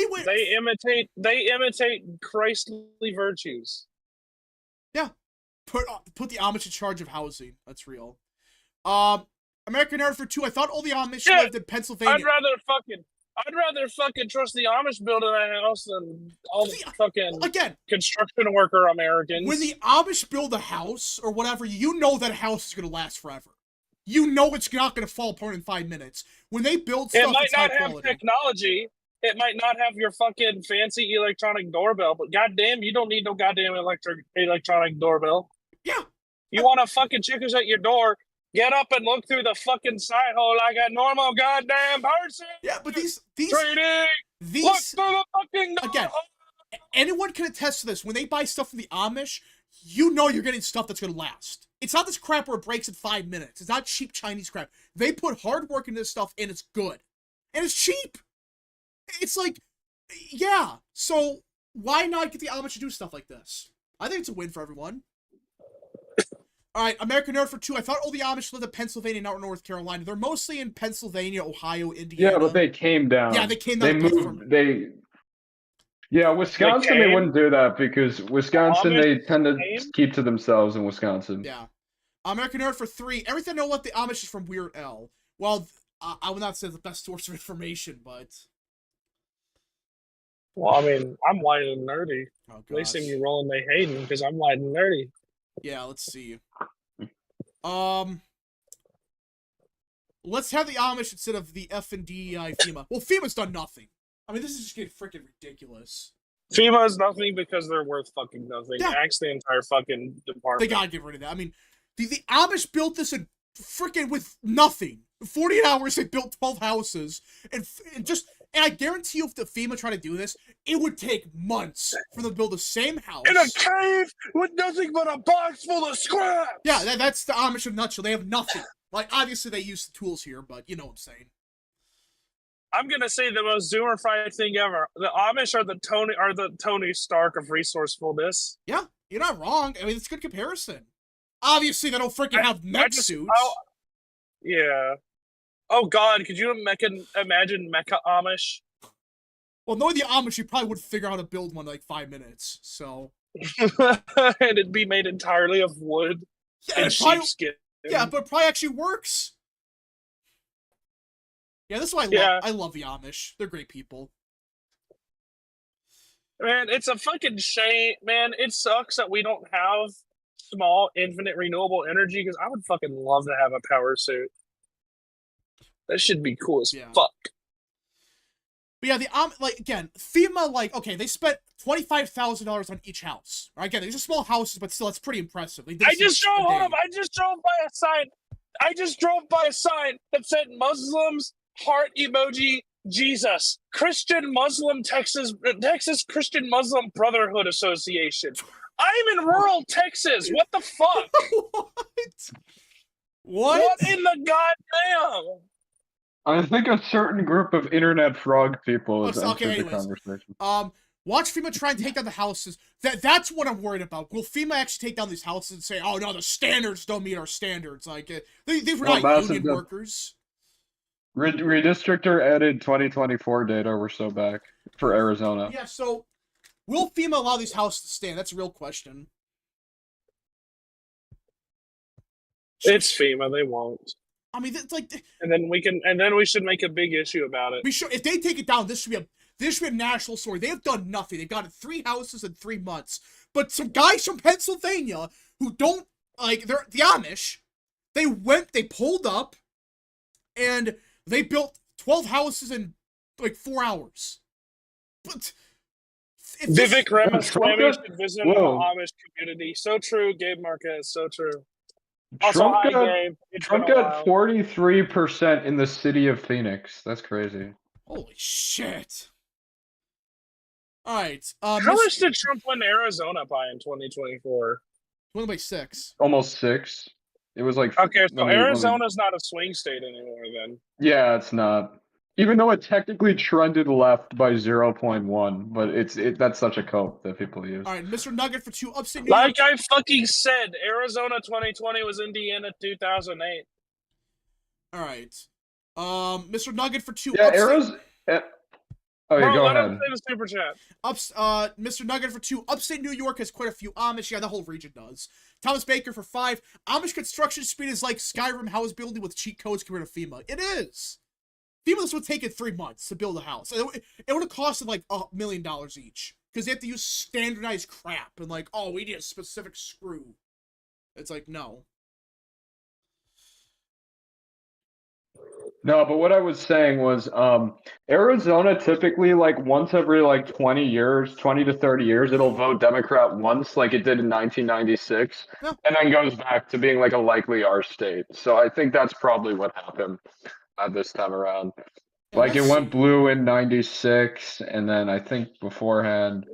went. They imitate Christly virtues. Yeah. Put the Amish in charge of housing. That's real. American Nerd for 2. I thought all the Amish lived in Pennsylvania. I'd rather fucking trust the Amish building a house than all the fucking construction worker Americans. When the Amish build a house or whatever, you know that house is gonna last forever. You know it's not gonna fall apart in 5 minutes. When they build stuff, it might it's not high have quality. technology. It might not have your fucking fancy electronic doorbell, but goddamn, you don't need no goddamn electronic doorbell. Yeah. You want to fucking chickens at your door? Get up and look through the fucking side hole like a normal goddamn person. Yeah, but these trading. Look through the fucking door. Again, anyone can attest to this. When they buy stuff from the Amish, you know you're getting stuff that's gonna last. It's not this crap where it breaks in 5 minutes. It's not cheap Chinese crap. They put hard work into this stuff and it's good. And it's cheap. It's like, yeah. So why not get the Amish to do stuff like this? I think it's a win for everyone. All right, American Nerd for 2. I thought all the Amish lived in Pennsylvania, not North Carolina. They're mostly in Pennsylvania, Ohio, Indiana. Yeah, but they came down. Yeah, they came down. Yeah, Wisconsin, they wouldn't do that because Wisconsin, they tend to keep to themselves in Wisconsin. Yeah. American Nerd for 3. Everything I know about the Amish is from Weird Al. Well, I would not say the best source of information, but... Well, I mean, I'm white and nerdy. Oh, they see me rolling they hating because I'm white and nerdy. Yeah, let's see. Let's have the Amish instead of the FNDI FEMA. Well, FEMA's done nothing. I mean, this is just getting freaking ridiculous. FEMA is nothing because they're worth fucking nothing. Yeah. Axe the entire fucking department. They gotta get rid of that. I mean, the Amish built this in freaking with nothing. In 48 hours, they built 12 houses. And I guarantee you if the FEMA tried to do this, it would take months for them to build the same house. In a cave with nothing but a box full of scrap! Yeah, that's the Amish in a nutshell. They have nothing. Like, obviously they use the tools here, but you know what I'm saying. I'm gonna say the most Zoomer-fied thing ever. The Amish are the Tony Stark of resourcefulness. Yeah, you're not wrong. I mean, it's a good comparison. Obviously, they don't freaking have mech suits. Yeah. Oh God, could you imagine Mecha Amish? Well, knowing the Amish, you probably would figure out how to build one in like 5 minutes. So. And it'd be made entirely of wood and sheepskin. Yeah, but it probably actually works. Yeah, this is why I love the Amish. They're great people. Man, it's a fucking shame. Man, it sucks that we don't have small, infinite, renewable energy, because I would fucking love to have a power suit. That should be cool as fuck. But yeah, again, FEMA, okay, they spent $25,000 on each house. Right? Again, these are small houses, but still, it's pretty impressive. I just drove by a sign that said Muslims, heart emoji, Jesus, Christian Muslim Texas Christian Muslim Brotherhood Association. I'm in rural Texas. What the fuck? What in the goddamn? I think a certain group of internet frog people has entered the conversation. Watch FEMA try and take down the houses. That's what I'm worried about. Will FEMA actually take down these houses and say, "Oh no, the standards don't meet our standards"? Like these were not union workers. Redistrictor added 2024 data. We're so back for Arizona. Yeah. So, will FEMA allow these houses to stand? That's a real question. It's FEMA. They won't. I mean, it's like, And then we should make a big issue about it. we should. If they take it down, this should be a national story. They have done nothing. They've gotten 3 houses in 3 months. But some guys from Pennsylvania who don't like, they're the Amish. They pulled up, and they built 12 houses in like 4 hours. But Vivek Ramaswamy should visit the Whoa. Amish community. So true, Gabe Marquez. So true. Also, hi, Gabe. It's Trump been a got while. 43% in the city of Phoenix. That's crazy. holy shit! All right, How much did Trump win Arizona by in 2024? won by 6. Almost 6. It was like Okay, so let me- Arizona's not a swing state anymore then. Yeah, it's not. Even though it technically trended left by 0.1, but that's such a cope that people use. All right, Mr. Nugget for 2, upstate New York. Like I fucking said, Arizona 2020 was Indiana 2008. All right, Mr. Nugget for 2. Yeah, upstate, Arizona. Oh, yeah, Bro, go let ahead. him say the super chat. Mr. Nugget for 2. Upstate New York has quite a few Amish. Yeah, the whole region does. Thomas Baker for 5. Amish construction speed is like Skyrim house building with cheat codes compared to FEMA. It is. FEMA would take it 3 months to build a house. It would have costed like $1 million each because they have to use standardized crap and like, oh, we need a specific screw. It's like, no. No, but what I was saying was, Arizona typically, like, once every, like, 20 years, 20 to 30 years, it'll vote Democrat once, like it did in 1996, Yeah. and then goes back to being, like, a likely R state. So I think that's probably what happened this time around. Yeah, Like, it we'll went see. blue in 96, and then I think beforehand,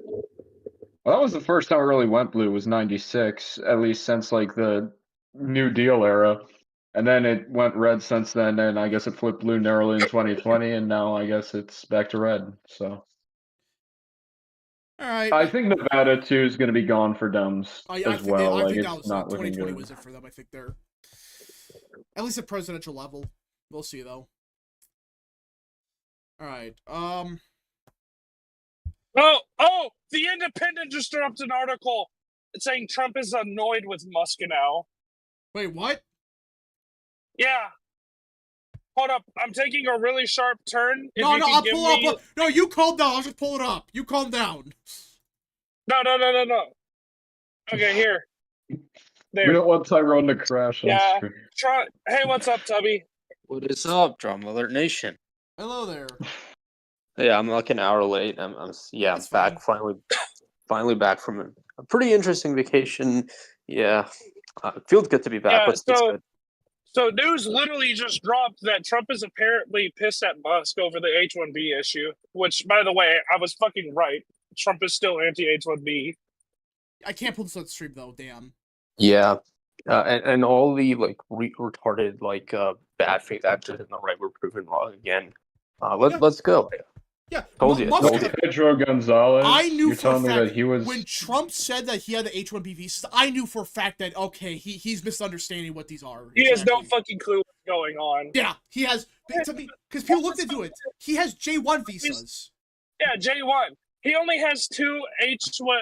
well, that was the first time it really went blue, was 96, at least since, like, the New Deal era. And then it went red since then, and I guess it flipped blue narrowly in 2020, and now I guess it's back to red. So All right. I think Nevada too is going to be gone for Dems I as think well. I Like think it's that was not looking 2020 good. was it for them. I think they're at least at presidential level. We'll see though. All right. Oh, the Independent just dropped an article saying Trump is annoyed with Musk now. Wait, what? Yeah. Hold up, I'm taking a really sharp turn. If No, you no, can I'll give pull me... up. No, you calm down. I'll just pull it up. You calm down. No. Okay, here. We There. don't want Tyrone to crash on Yeah. screen. Hey, what's up, Tubby? What is up, Drama Alert Nation? Hello there. Yeah, I'm like an hour late. I'm That's back finally back from a pretty interesting vacation. Yeah, it feels good to be back. Yeah, What's good? So news literally just dropped that Trump is apparently pissed at Musk over the H-1B issue, which, by the way, I was fucking right. Trump is still anti-H-1B. I can't pull this on the stream though. Damn. Yeah, and all the like retarded like bad faith actors in the right were proven wrong again. Let's go. Yeah. Told you. Musk- Told you. Pedro Gonzalez. I knew You're for a telling me fact that he was. when Trump said that he had the H-1B visas, I knew for a fact that okay, he's misunderstanding what these are. He has no exactly. fucking clue what's going on. Yeah, he has. Because people looked into it. He has J1 visas. Yeah, J1. He only has 2 H-1...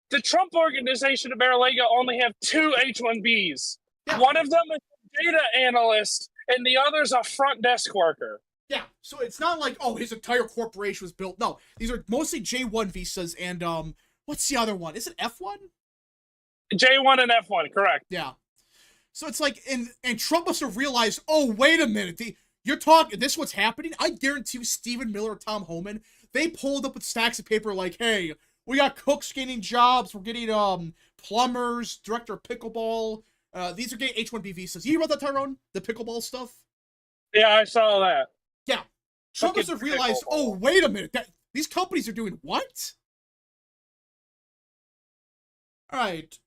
The Trump Organization of Mar-a-Lago only have 2 H-1Bs. Yeah. One of them is a data analyst, and the other's a front desk worker. Yeah, so it's not like, oh, his entire corporation was built. No, these are mostly J1 visas and, what's the other one? Is it F1? J1 and F1, correct. Yeah. So it's like, and Trump must have realized, oh, wait a minute, you're talking, this is what's happening? I guarantee you Stephen Miller, Tom Homan, they pulled up with stacks of paper like, hey, we got cooks getting jobs, we're getting, plumbers, director of pickleball, these are getting H-1B visas. You hear about that, Tyrone? The pickleball stuff? Yeah, I saw that. Yeah. Trump must have realized, oh, wait a minute, these companies are doing what? Alright.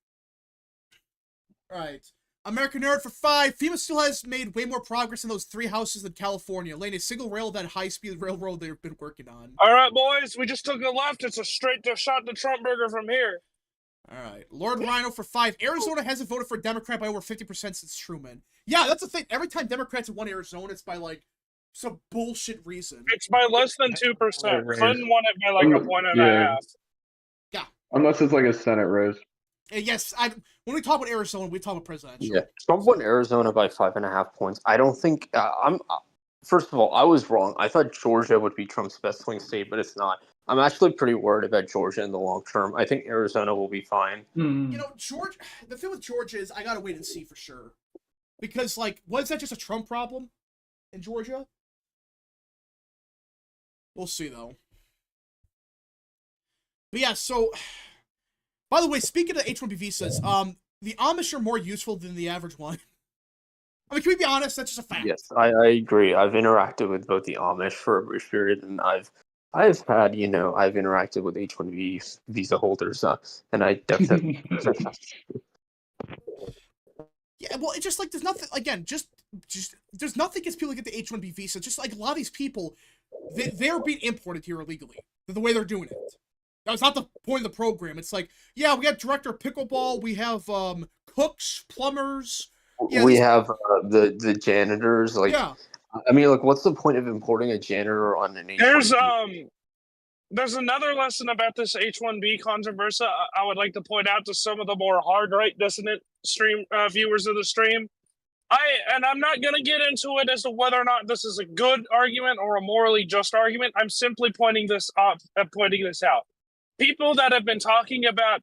American Nerd for 5. FEMA still has made way more progress in those 3 houses than California, laying a single rail of that high-speed railroad they've been working on. All right, boys, we just took a left. It's a straight shot to Trump burger from here. Alright. Lord Rhino for 5. Arizona hasn't voted for a Democrat by over 50% since Truman. Yeah, that's the thing. Every time Democrats have won Arizona, it's by, like, some bullshit reason. It's by less than 2%. Clinton won it by like a point and a half. Unless it's like a Senate race. yes, when we talk about Arizona, we talk about presidential. Yeah, Trump won Arizona by 5.5 points. I don't think first of all, I was wrong. I thought Georgia would be Trump's best swing state, but it's not. I'm actually pretty worried about Georgia in the long term. I think Arizona will be fine. You know, Georgia. The thing with Georgia is I gotta wait and see for sure, because like, was that just a Trump problem in Georgia? We'll see though. But yeah, so by the way, speaking of H-1B visas, the Amish are more useful than the average one. I mean, can we be honest? That's just a fact. Yes, I agree. I've interacted with both the Amish for a brief period, and I've had, I've interacted with H-1B visa holders, and I definitely. Yeah, well, it's just like there's nothing. Again, just there's nothing against people who get the H-1B visa. Just like a lot of these people, they're being imported here illegally. The way they're doing it. That was not the point of the program. It's like, yeah, we got director of pickleball. We have cooks, plumbers. Yeah, we have the janitors. Like, yeah. I mean, like, what's the point of importing a janitor on an H-1B? There's another lesson about this H-1B controversy I would like to point out to some of the more hard-right dissonant stream viewers of the stream. I'm not going to get into it as to whether or not this is a good argument or a morally just argument. I'm simply pointing this out. People that have been talking about,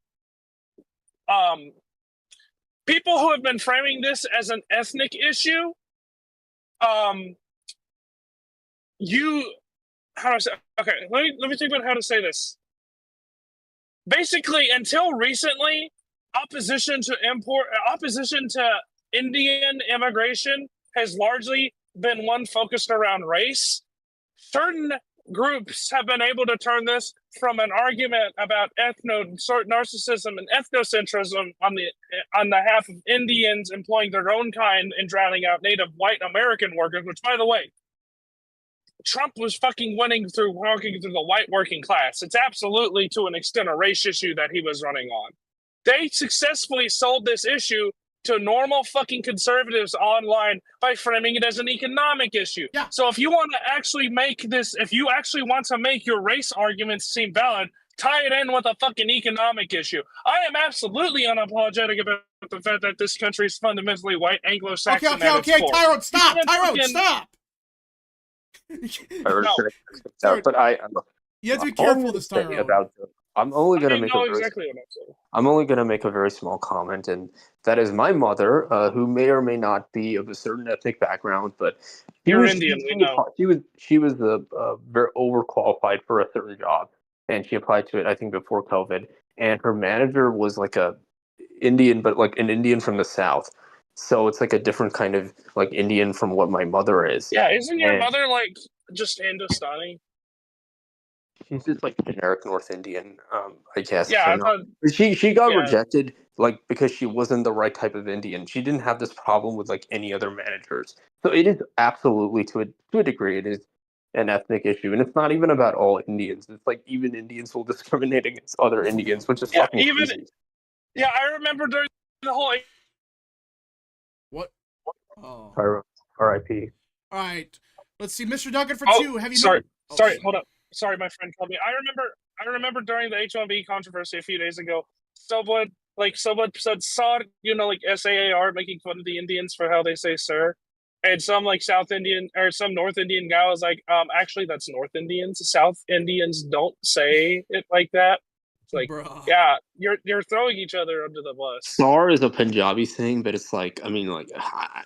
people who have been framing this as an ethnic issue, how do I say? Okay, let me think about how to say this. Basically, until recently, opposition to Indian immigration has largely been one focused around race. Certain groups have been able to turn this from an argument about narcissism and ethnocentrism on the half of Indians employing their own kind and drowning out native white American workers, which, by the way, Trump was fucking winning through working through the white working class. It's absolutely, to an extent, a race issue that he was running on. They successfully sold this issue to normal fucking conservatives online by framing it as an economic issue. Yeah. So if you want to actually if you actually want to make your race arguments seem valid, tie it in with a fucking economic issue. I am absolutely unapologetic about the fact that this country is fundamentally white, Anglo-Saxon. Okay, Tyrone, stop! Tyrone, stop! No. But you have to be careful this time. I'm only going to make exactly what I'm saying. I'm only going to make a very small comment, and that is my mother, who may or may not be of a certain ethnic background, but you're Indian. We know she was very overqualified for a certain job, and she applied to it, I think, before COVID. And her manager was like a Indian, but like an Indian from the South. So it's like a different kind of like Indian from what my mother is. Yeah, isn't your mother like just Hindustani? She's just like generic North Indian, I guess. Yeah, I thought she got rejected like because she wasn't the right type of Indian. She didn't have this problem with like any other managers. So it is absolutely to a degree it is an ethnic issue, and it's not even about all Indians. It's like even Indians will discriminate against other Indians, which is fucking crazy. Yeah, I remember during the whole. What? Oh. R.I.P. All right, let's see, Mr. Duggan for 2. Have you? Sorry, hold up. Sorry, my friend called me. I remember during the H-1B controversy a few days ago, someone said "sir," like SAAR, making fun of the Indians for how they say "sir," and some like South Indian or some North Indian guy was like, actually that's North Indians. South Indians don't say it like that. It's like, bruh. Yeah, you're throwing each other under the bus. Sar is a Punjabi thing, but it's like, I mean, like,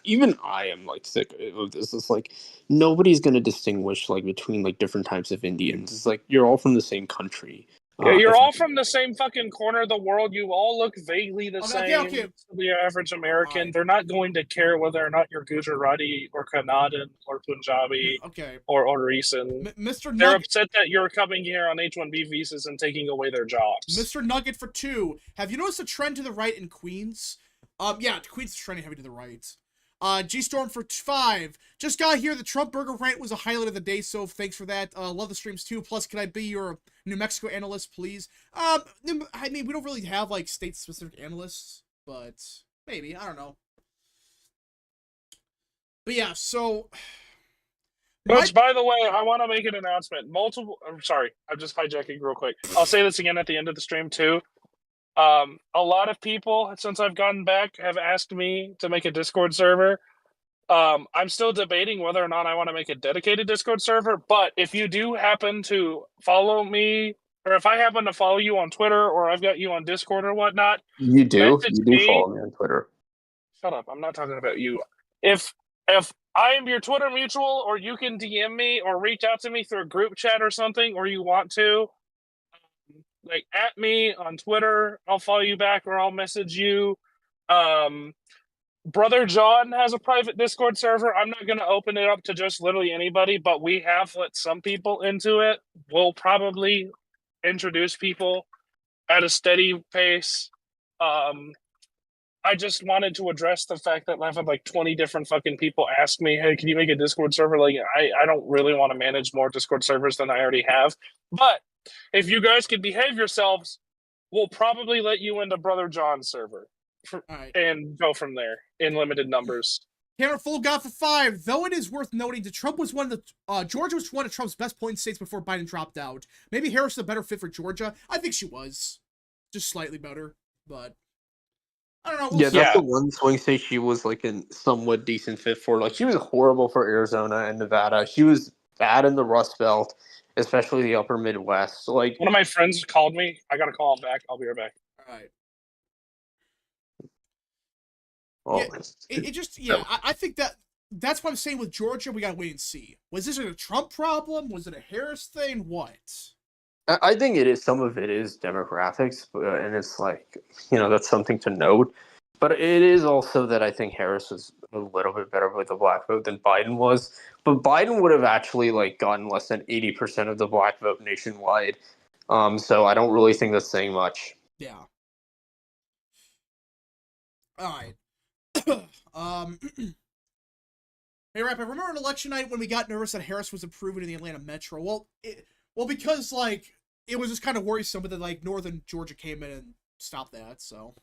even I am like sick of this. It's like nobody's gonna distinguish like between like different types of Indians. It's like you're all from the same country. Yeah, you're all from the same fucking corner of the world. You all look vaguely the same Okay. to the average American. Right. They're not going to care whether or not you're Gujarati or Kannadian or Punjabi or recent. Mr. They're upset that you're coming here on H-1B visas and taking away their jobs. Mr. Nugget for 2. Have you noticed a trend to the right in Queens? Yeah, Queens is trending heavy to the right. G-Storm for 5. Just got here. The Trump burger rant was a highlight of the day, so thanks for that. Love the streams too. Plus, can I be your New Mexico analyst, please? I mean, we don't really have like state-specific analysts, but maybe. I don't know. But yeah, so. Which, by the way, I want to make an announcement. I'm sorry, I'm just hijacking real quick. I'll say this again at the end of the stream too. A lot of people, since I've gotten back, have asked me to make a Discord server. I'm still debating whether or not I want to make a dedicated Discord server, but if you do happen to follow me, or if I happen to follow you on Twitter, or I've got you on Discord or whatnot, You do? message You do me. follow me on Twitter. Shut up, I'm not talking about you. If I am your Twitter mutual, or you can DM me or reach out to me through a group chat or something, or you want to, like, at me on Twitter, I'll follow you back or I'll message you. Brother John has a private Discord server. I'm not going to open it up to just literally anybody, but we have let some people into it. We'll probably introduce people at a steady pace. I just wanted to address the fact that I've had like 20 different fucking people ask me, hey, can you make a Discord server? Like, I don't really want to manage more Discord servers than I already have. But if you guys can behave yourselves, we'll probably let you into Brother John's server. And go from there in limited numbers. Cameron Full got for 5. Though it is worth noting that Trump was one of the Georgia was one of Trump's best polling states before Biden dropped out. Maybe Harris is a better fit for Georgia. I think she was, just slightly better, but I don't know. Yeah, that's the one swing state she was like a somewhat decent fit for. Like she was horrible for Arizona and Nevada. She was bad in the Rust Belt, especially the Upper Midwest. Like one of my friends called me. I gotta call him back. I'll be right back. All right. Oh, yeah, it just I think that's what I'm saying with Georgia. We gotta wait and see. Was this a Trump problem? Was it a Harris thing? What? I think it is. Some of it is demographics, and it's like that's something to note. But it is also that I think Harris was a little bit better with the black vote than Biden was. But Biden would have actually like gotten less than 80% of the black vote nationwide. So I don't really think that's saying much. Yeah. All right. Hey, Rap, I remember on election night when we got nervous that Harris was improving in the Atlanta Metro. Well, because, like, it was just kind of worrisome that, like, Northern Georgia came in and stopped that, so.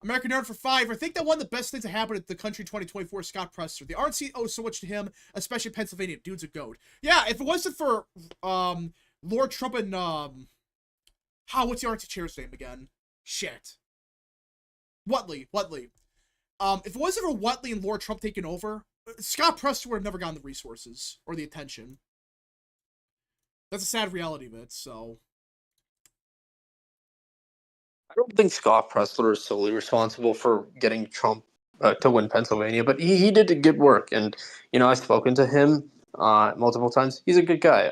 American Nerd for 5. I think that one of the best things that happened at the country 2024 is Scott Presser. The RNC owes so much to him, especially Pennsylvania. Dude's a goat. Yeah, if it wasn't for, Lord Trump and, what's the RNC chair's name again? Shit. Whatley. If it wasn't for Whatley and Lord Trump taking over, Scott Presser would have never gotten the resources or the attention. That's a sad reality of it, so. I don't think Scott Presser is solely responsible for getting Trump to win Pennsylvania, but he did good work. And, I've spoken to him multiple times. He's a good guy.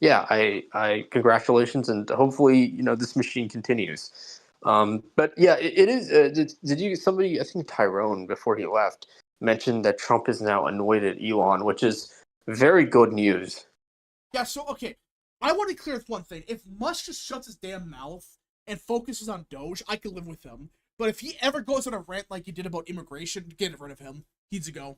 I congratulations, and hopefully, this machine continues. But yeah, it is. Somebody, I think Tyrone, before he left, mentioned that Trump is now annoyed at Elon, which is very good news. Yeah, so, okay. I want to clear with one thing. If Musk just shuts his damn mouth and focuses on Doge, I could live with him. But if he ever goes on a rant like he did about immigration, get rid of him. He needs to go.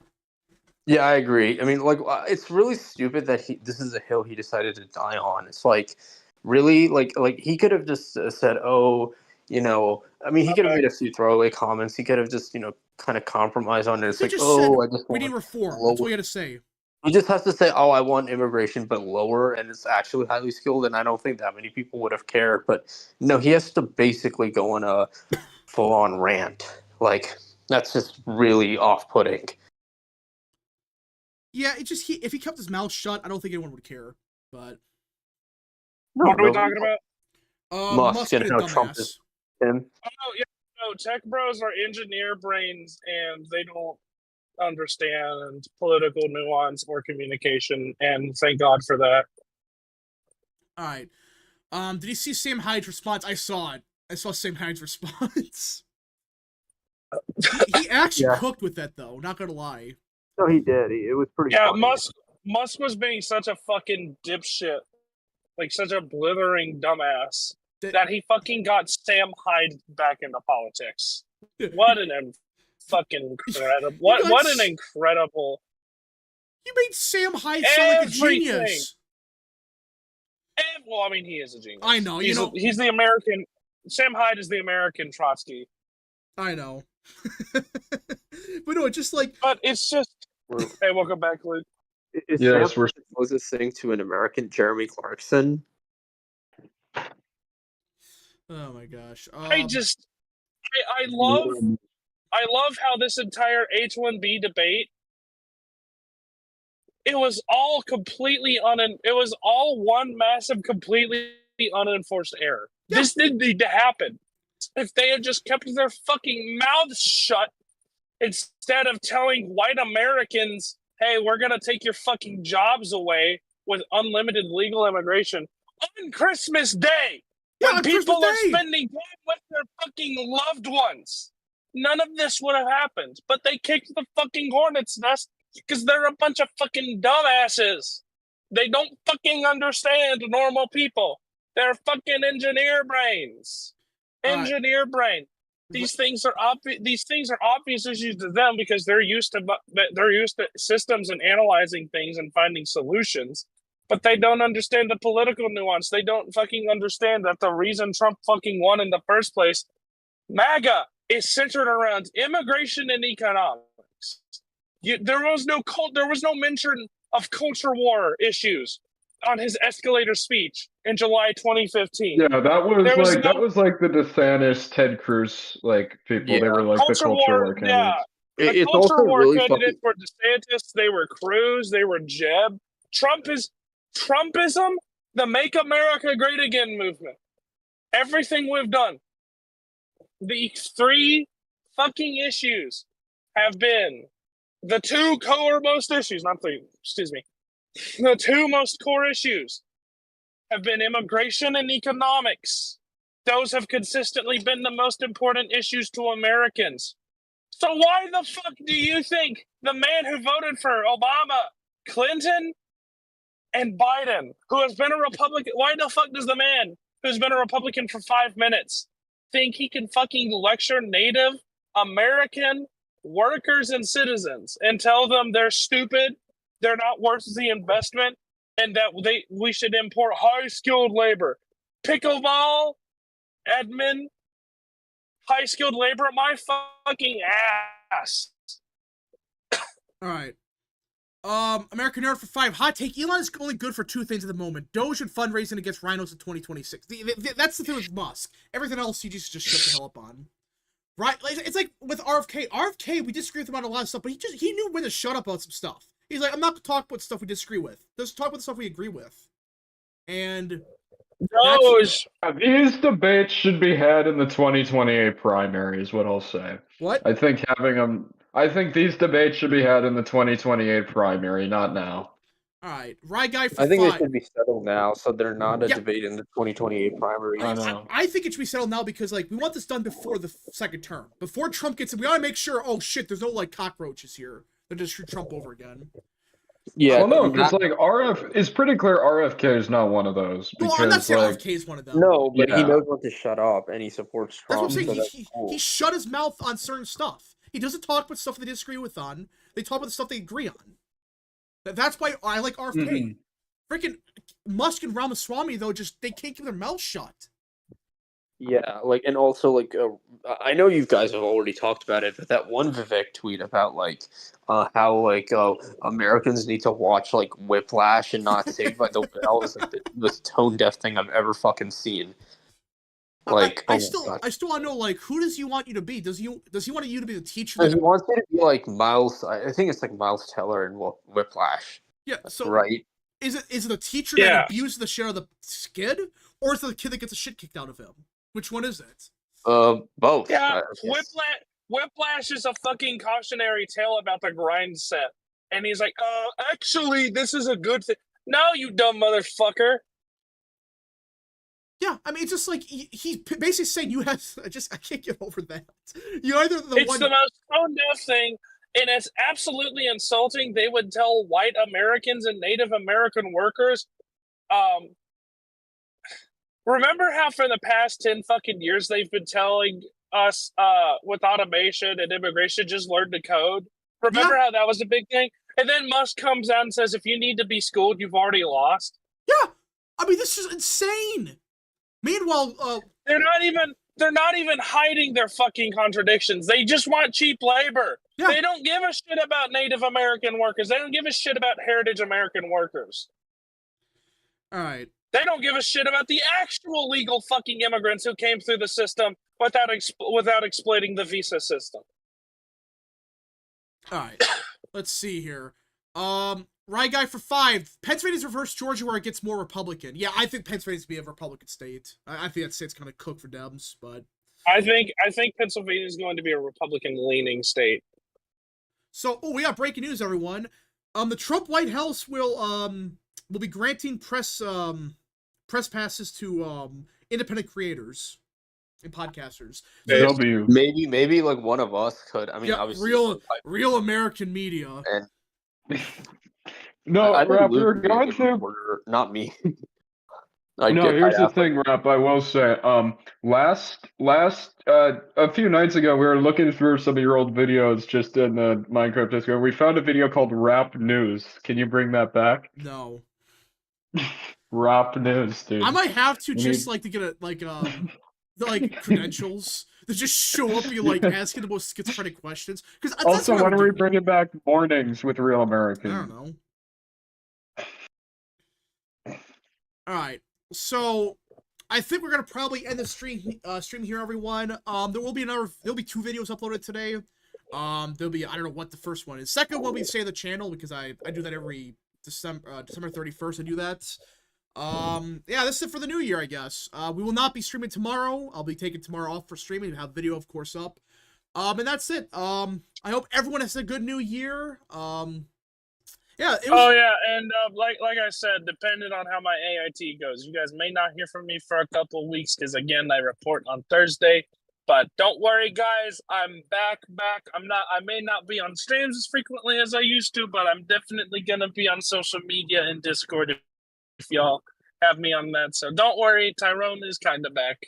Yeah, I agree. I mean, like, it's really stupid that this is a hill he decided to die on. It's like, really? Like he could have just said, I mean, he could have made a few throwaway comments. He could have just, kind of compromised on it. It's like, I just want we need reform. That's all you had to say. He just has to say, I want immigration, but lower, and it's actually highly skilled, and I don't think that many people would have cared. But no, he has to basically go on a full-on rant. Like, that's just really off-putting. Yeah, if he kept his mouth shut, I don't think anyone would care. But what are we talking about? Musk and how Trump is him. Oh yeah, no, tech bros are engineer brains, and they don't understand political nuance or communication, and thank God for that. All right. Did you see Sam Hyde's response? I saw it. I saw Sam Hyde's response. he actually cooked with that, though. Not gonna lie. No, he did. It was pretty. Yeah, funny. Musk was being such a fucking dipshit, like such a blithering dumbass, that he fucking got Sam Hyde back into politics. What an fucking incredible! What an incredible! You made Sam Hyde sound like a genius. Well, I mean, he is a genius. I know. He's the American. Sam Hyde is the American Trotsky. I know. But no, just like. But it's just. Hey, welcome back, Luke. Yes, we're closest thing to an American Jeremy Clarkson. Oh my gosh. I love how this entire H-1B debate, it was all one massive, completely unenforced error. Yeah. This didn't need to happen. If they had just kept their fucking mouths shut instead of telling white Americans, hey, we're going to take your fucking jobs away with unlimited legal immigration on Christmas Day, when people are spending time with their fucking loved ones. None of this would have happened, but they kicked the fucking hornet's nest because they're a bunch of fucking dumbasses. They don't fucking understand normal people. They're fucking engineer brains. Engineer brain. These things are obvious issues to them because they're used to systems and analyzing things and finding solutions. But they don't understand the political nuance. They don't fucking understand that the reason Trump fucking won in the first place, MAGA, is centered around immigration and economics. There was no mention of culture war issues on his escalator speech in July 2015. Yeah, that was like the DeSantis, Ted Cruz people. Yeah. They were like culture the culture war yeah. candidates. The culture war candidates were DeSantis, they were Cruz, they were Jeb. Trumpism, the Make America Great Again movement. Everything we've done. The three fucking issues have been the two most core issues have been immigration and economics. Those have consistently been the most important issues to Americans. So why the fuck do you think the man who voted for Obama, Clinton, and Biden, who has been a Republican, why the fuck does the man who's been a Republican for 5 minutes think he can fucking lecture Native American workers and citizens and tell them they're stupid, they're not worth the investment, and that we should import high-skilled labor? Pickleball, admin, high-skilled labor, my fucking ass. All right. American Nerd for 5. Hot take. Elon is only good for two things at the moment. Doge and fundraising against rhinos in 2026. That's the thing with Musk. Everything else he just shut the hell up on. Right? It's like with RFK. RFK, we disagree with him on a lot of stuff, but he knew when to shut up about some stuff. He's like, I'm not going to talk about stuff we disagree with. Let's talk about the stuff we agree with. And Doge. These debates should be had in the 2028 primary, is what I'll say. What? I think these debates should be had in the 2028 primary, not now. All right, Rye Guy for 5. I think they should be settled now, so they're not a debate in the 2028 primary. I think it should be settled now because, we want this done before the second term. Before Trump gets in, we gotta make sure, oh shit, there's no, cockroaches here. They're just screw Trump over again. Yeah. Well, no, because, it's pretty clear RFK is not one of those. Well, I'm not saying RFK is one of them. No, but he knows when to shut up, and he supports Trump. That's what I'm saying. He shut his mouth on certain stuff. He doesn't talk about stuff they disagree with on. They talk about the stuff they agree on. That's why I like RFK. Mm-hmm. Freaking Musk and Ramaswamy, though, they can't keep their mouths shut. Yeah, and also, I know you guys have already talked about it, but that one Vivek tweet about, how, Americans need to watch, Whiplash and not Saved by the Bell is the most tone-deaf thing I've ever fucking seen. I still want to know, who does he want you to be? Does he want you to be the teacher? He wants you to be like Miles. I think it's Miles Teller in Whiplash. Yeah. So right. Is it a teacher that abuses the shit out of the kid, or is it the kid that gets the shit kicked out of him? Which one is it? Both. Yeah, Whiplash is a fucking cautionary tale about the grind set, and he's like, actually, this is a good thing. No, you dumb motherfucker. Yeah, I mean, it's just he's basically saying you have. I can't get over that. You either It's the most tone-deaf thing, and it's absolutely insulting. They would tell white Americans and Native American workers, remember how for the past 10 fucking years they've been telling us with automation and immigration, just learn to code? Remember how that was a big thing? And then Musk comes out and says, if you need to be schooled, you've already lost. Yeah, I mean, this is insane. Meanwhile, they're not even hiding their fucking contradictions. They just want cheap labor. Yeah. They don't give a shit about Native American workers. They don't give a shit about heritage American workers. All right. They don't give a shit about the actual legal fucking immigrants who came through the system without exploiting the visa system. All right, let's see here. Right guy for 5. Pennsylvania's reverse Georgia where it gets more Republican. Yeah, I think Pennsylvania's to be a Republican state. I think that state's kind of cooked for Dems, but I think Pennsylvania is going to be a Republican-leaning state. So, we got breaking news, everyone. The Trump White House will be granting press passes to independent creators and podcasters. So W. Maybe like one of us could. I mean, yeah, obviously, real American media. And No, I think Rap, we Luke were would be a going good through. reporter, not me. No, here's the thing, Rap. I will say, a few nights ago, we were looking through some of your old videos just in the Minecraft Discord. We found a video called Rap News. Can you bring that back? No. Rap News, dude. I might have to We just need- like to get the credentials to just show up and like asking the most schizophrenic questions. Because Also, why don't we bring it back mornings with Real I American? don't know. All right, so I think we're gonna probably end the stream here, everyone. There'll be 2 videos uploaded today. There'll be, I don't know what the first one is. Second one we say the channel because I do that every December 31st. I do that. Yeah, this is it for the new year, I guess. We will not be streaming tomorrow. I'll be taking tomorrow off for streaming. We'll have video, of course, up. And that's it. I hope everyone has a good new year. Yeah. And like I said, depending on how my AIT goes, you guys may not hear from me for a couple of weeks because again, I report on Thursday. But don't worry, guys. I'm back. I may not be on streams as frequently as I used to, but I'm definitely gonna be on social media and Discord if y'all have me on that. So don't worry, Tyrone is kind of back.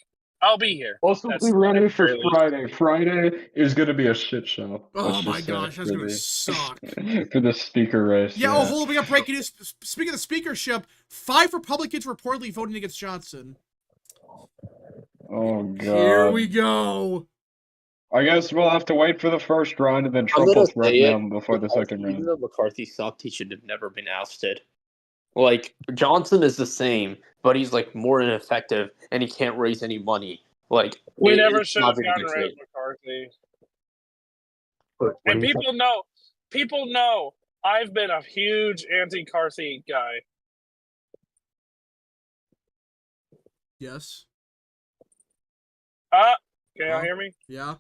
I'll be here. Also, That's be ready for really- Friday. Friday is going to be a shit show. Oh Let's my just say, gosh, that's for gonna the- suck. For the speaker race. Yeah, hold on, we got breaking news. Speaking of the speakership, 5 Republicans reportedly voting against Johnson. Oh, God. Here we go. I guess we'll have to wait for the first round and then I'm Trump will gonna threaten say it. them before the second Even round. though McCarthy sucked, he should have never been ousted. Like, Johnson is the same, but he's like more ineffective and he can't raise any money. Like, We it- never it's should not have been a gotten good rid of trade. McCarthy. What And do you people know I've been a huge anti-Carthy guy. Yes. Can y'all Huh? hear me? Yeah.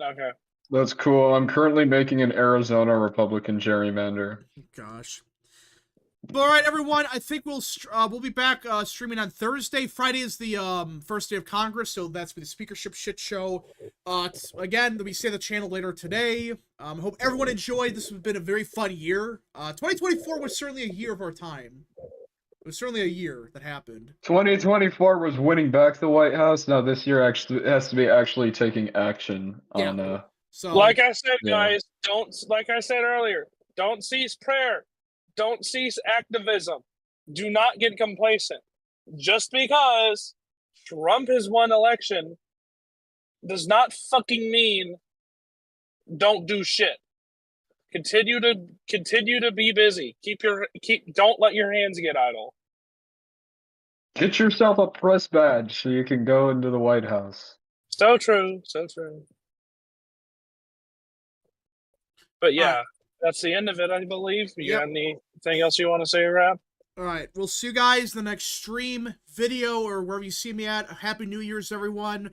Okay. That's cool. I'm currently making an Arizona Republican gerrymander. Gosh. But all right, everyone. I think we'll be back streaming on Thursday. Friday is the first day of Congress, so that's for the speakership shit show. Again, we say the channel later today. Hope everyone enjoyed. This has been a very fun year. 2024 was certainly a year of our time. It was certainly a year that happened. 2024 was winning back the White House. Now this year actually has to be actually taking action on So Like I said, Yeah. guys, like I said earlier, don't cease prayer. Don't cease activism. Do not get complacent. Just because Trump has won election does not fucking mean don't do shit. Continue to be busy. Don't let your hands get idle. Get yourself a press badge so you can go into the White House. So true. But yeah, that's the end of it, I believe. You got anything else you want to say, Rap? all right, we'll see you guys in the next stream, video, or wherever you see me at. Happy New Year's, everyone.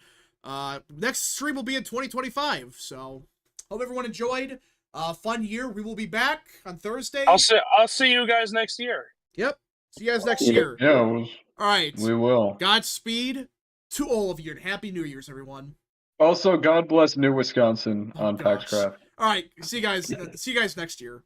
Next stream will be in 2025. So hope everyone enjoyed. Fun year. We will be back on Thursday. I'll see you guys next year. Yep. See you guys next year. Yeah, All right. we will. Godspeed to all of you, and Happy New Year's, everyone. Also, God bless New Wisconsin on gosh. PAX Craft. All right. See you guys. See you guys next year.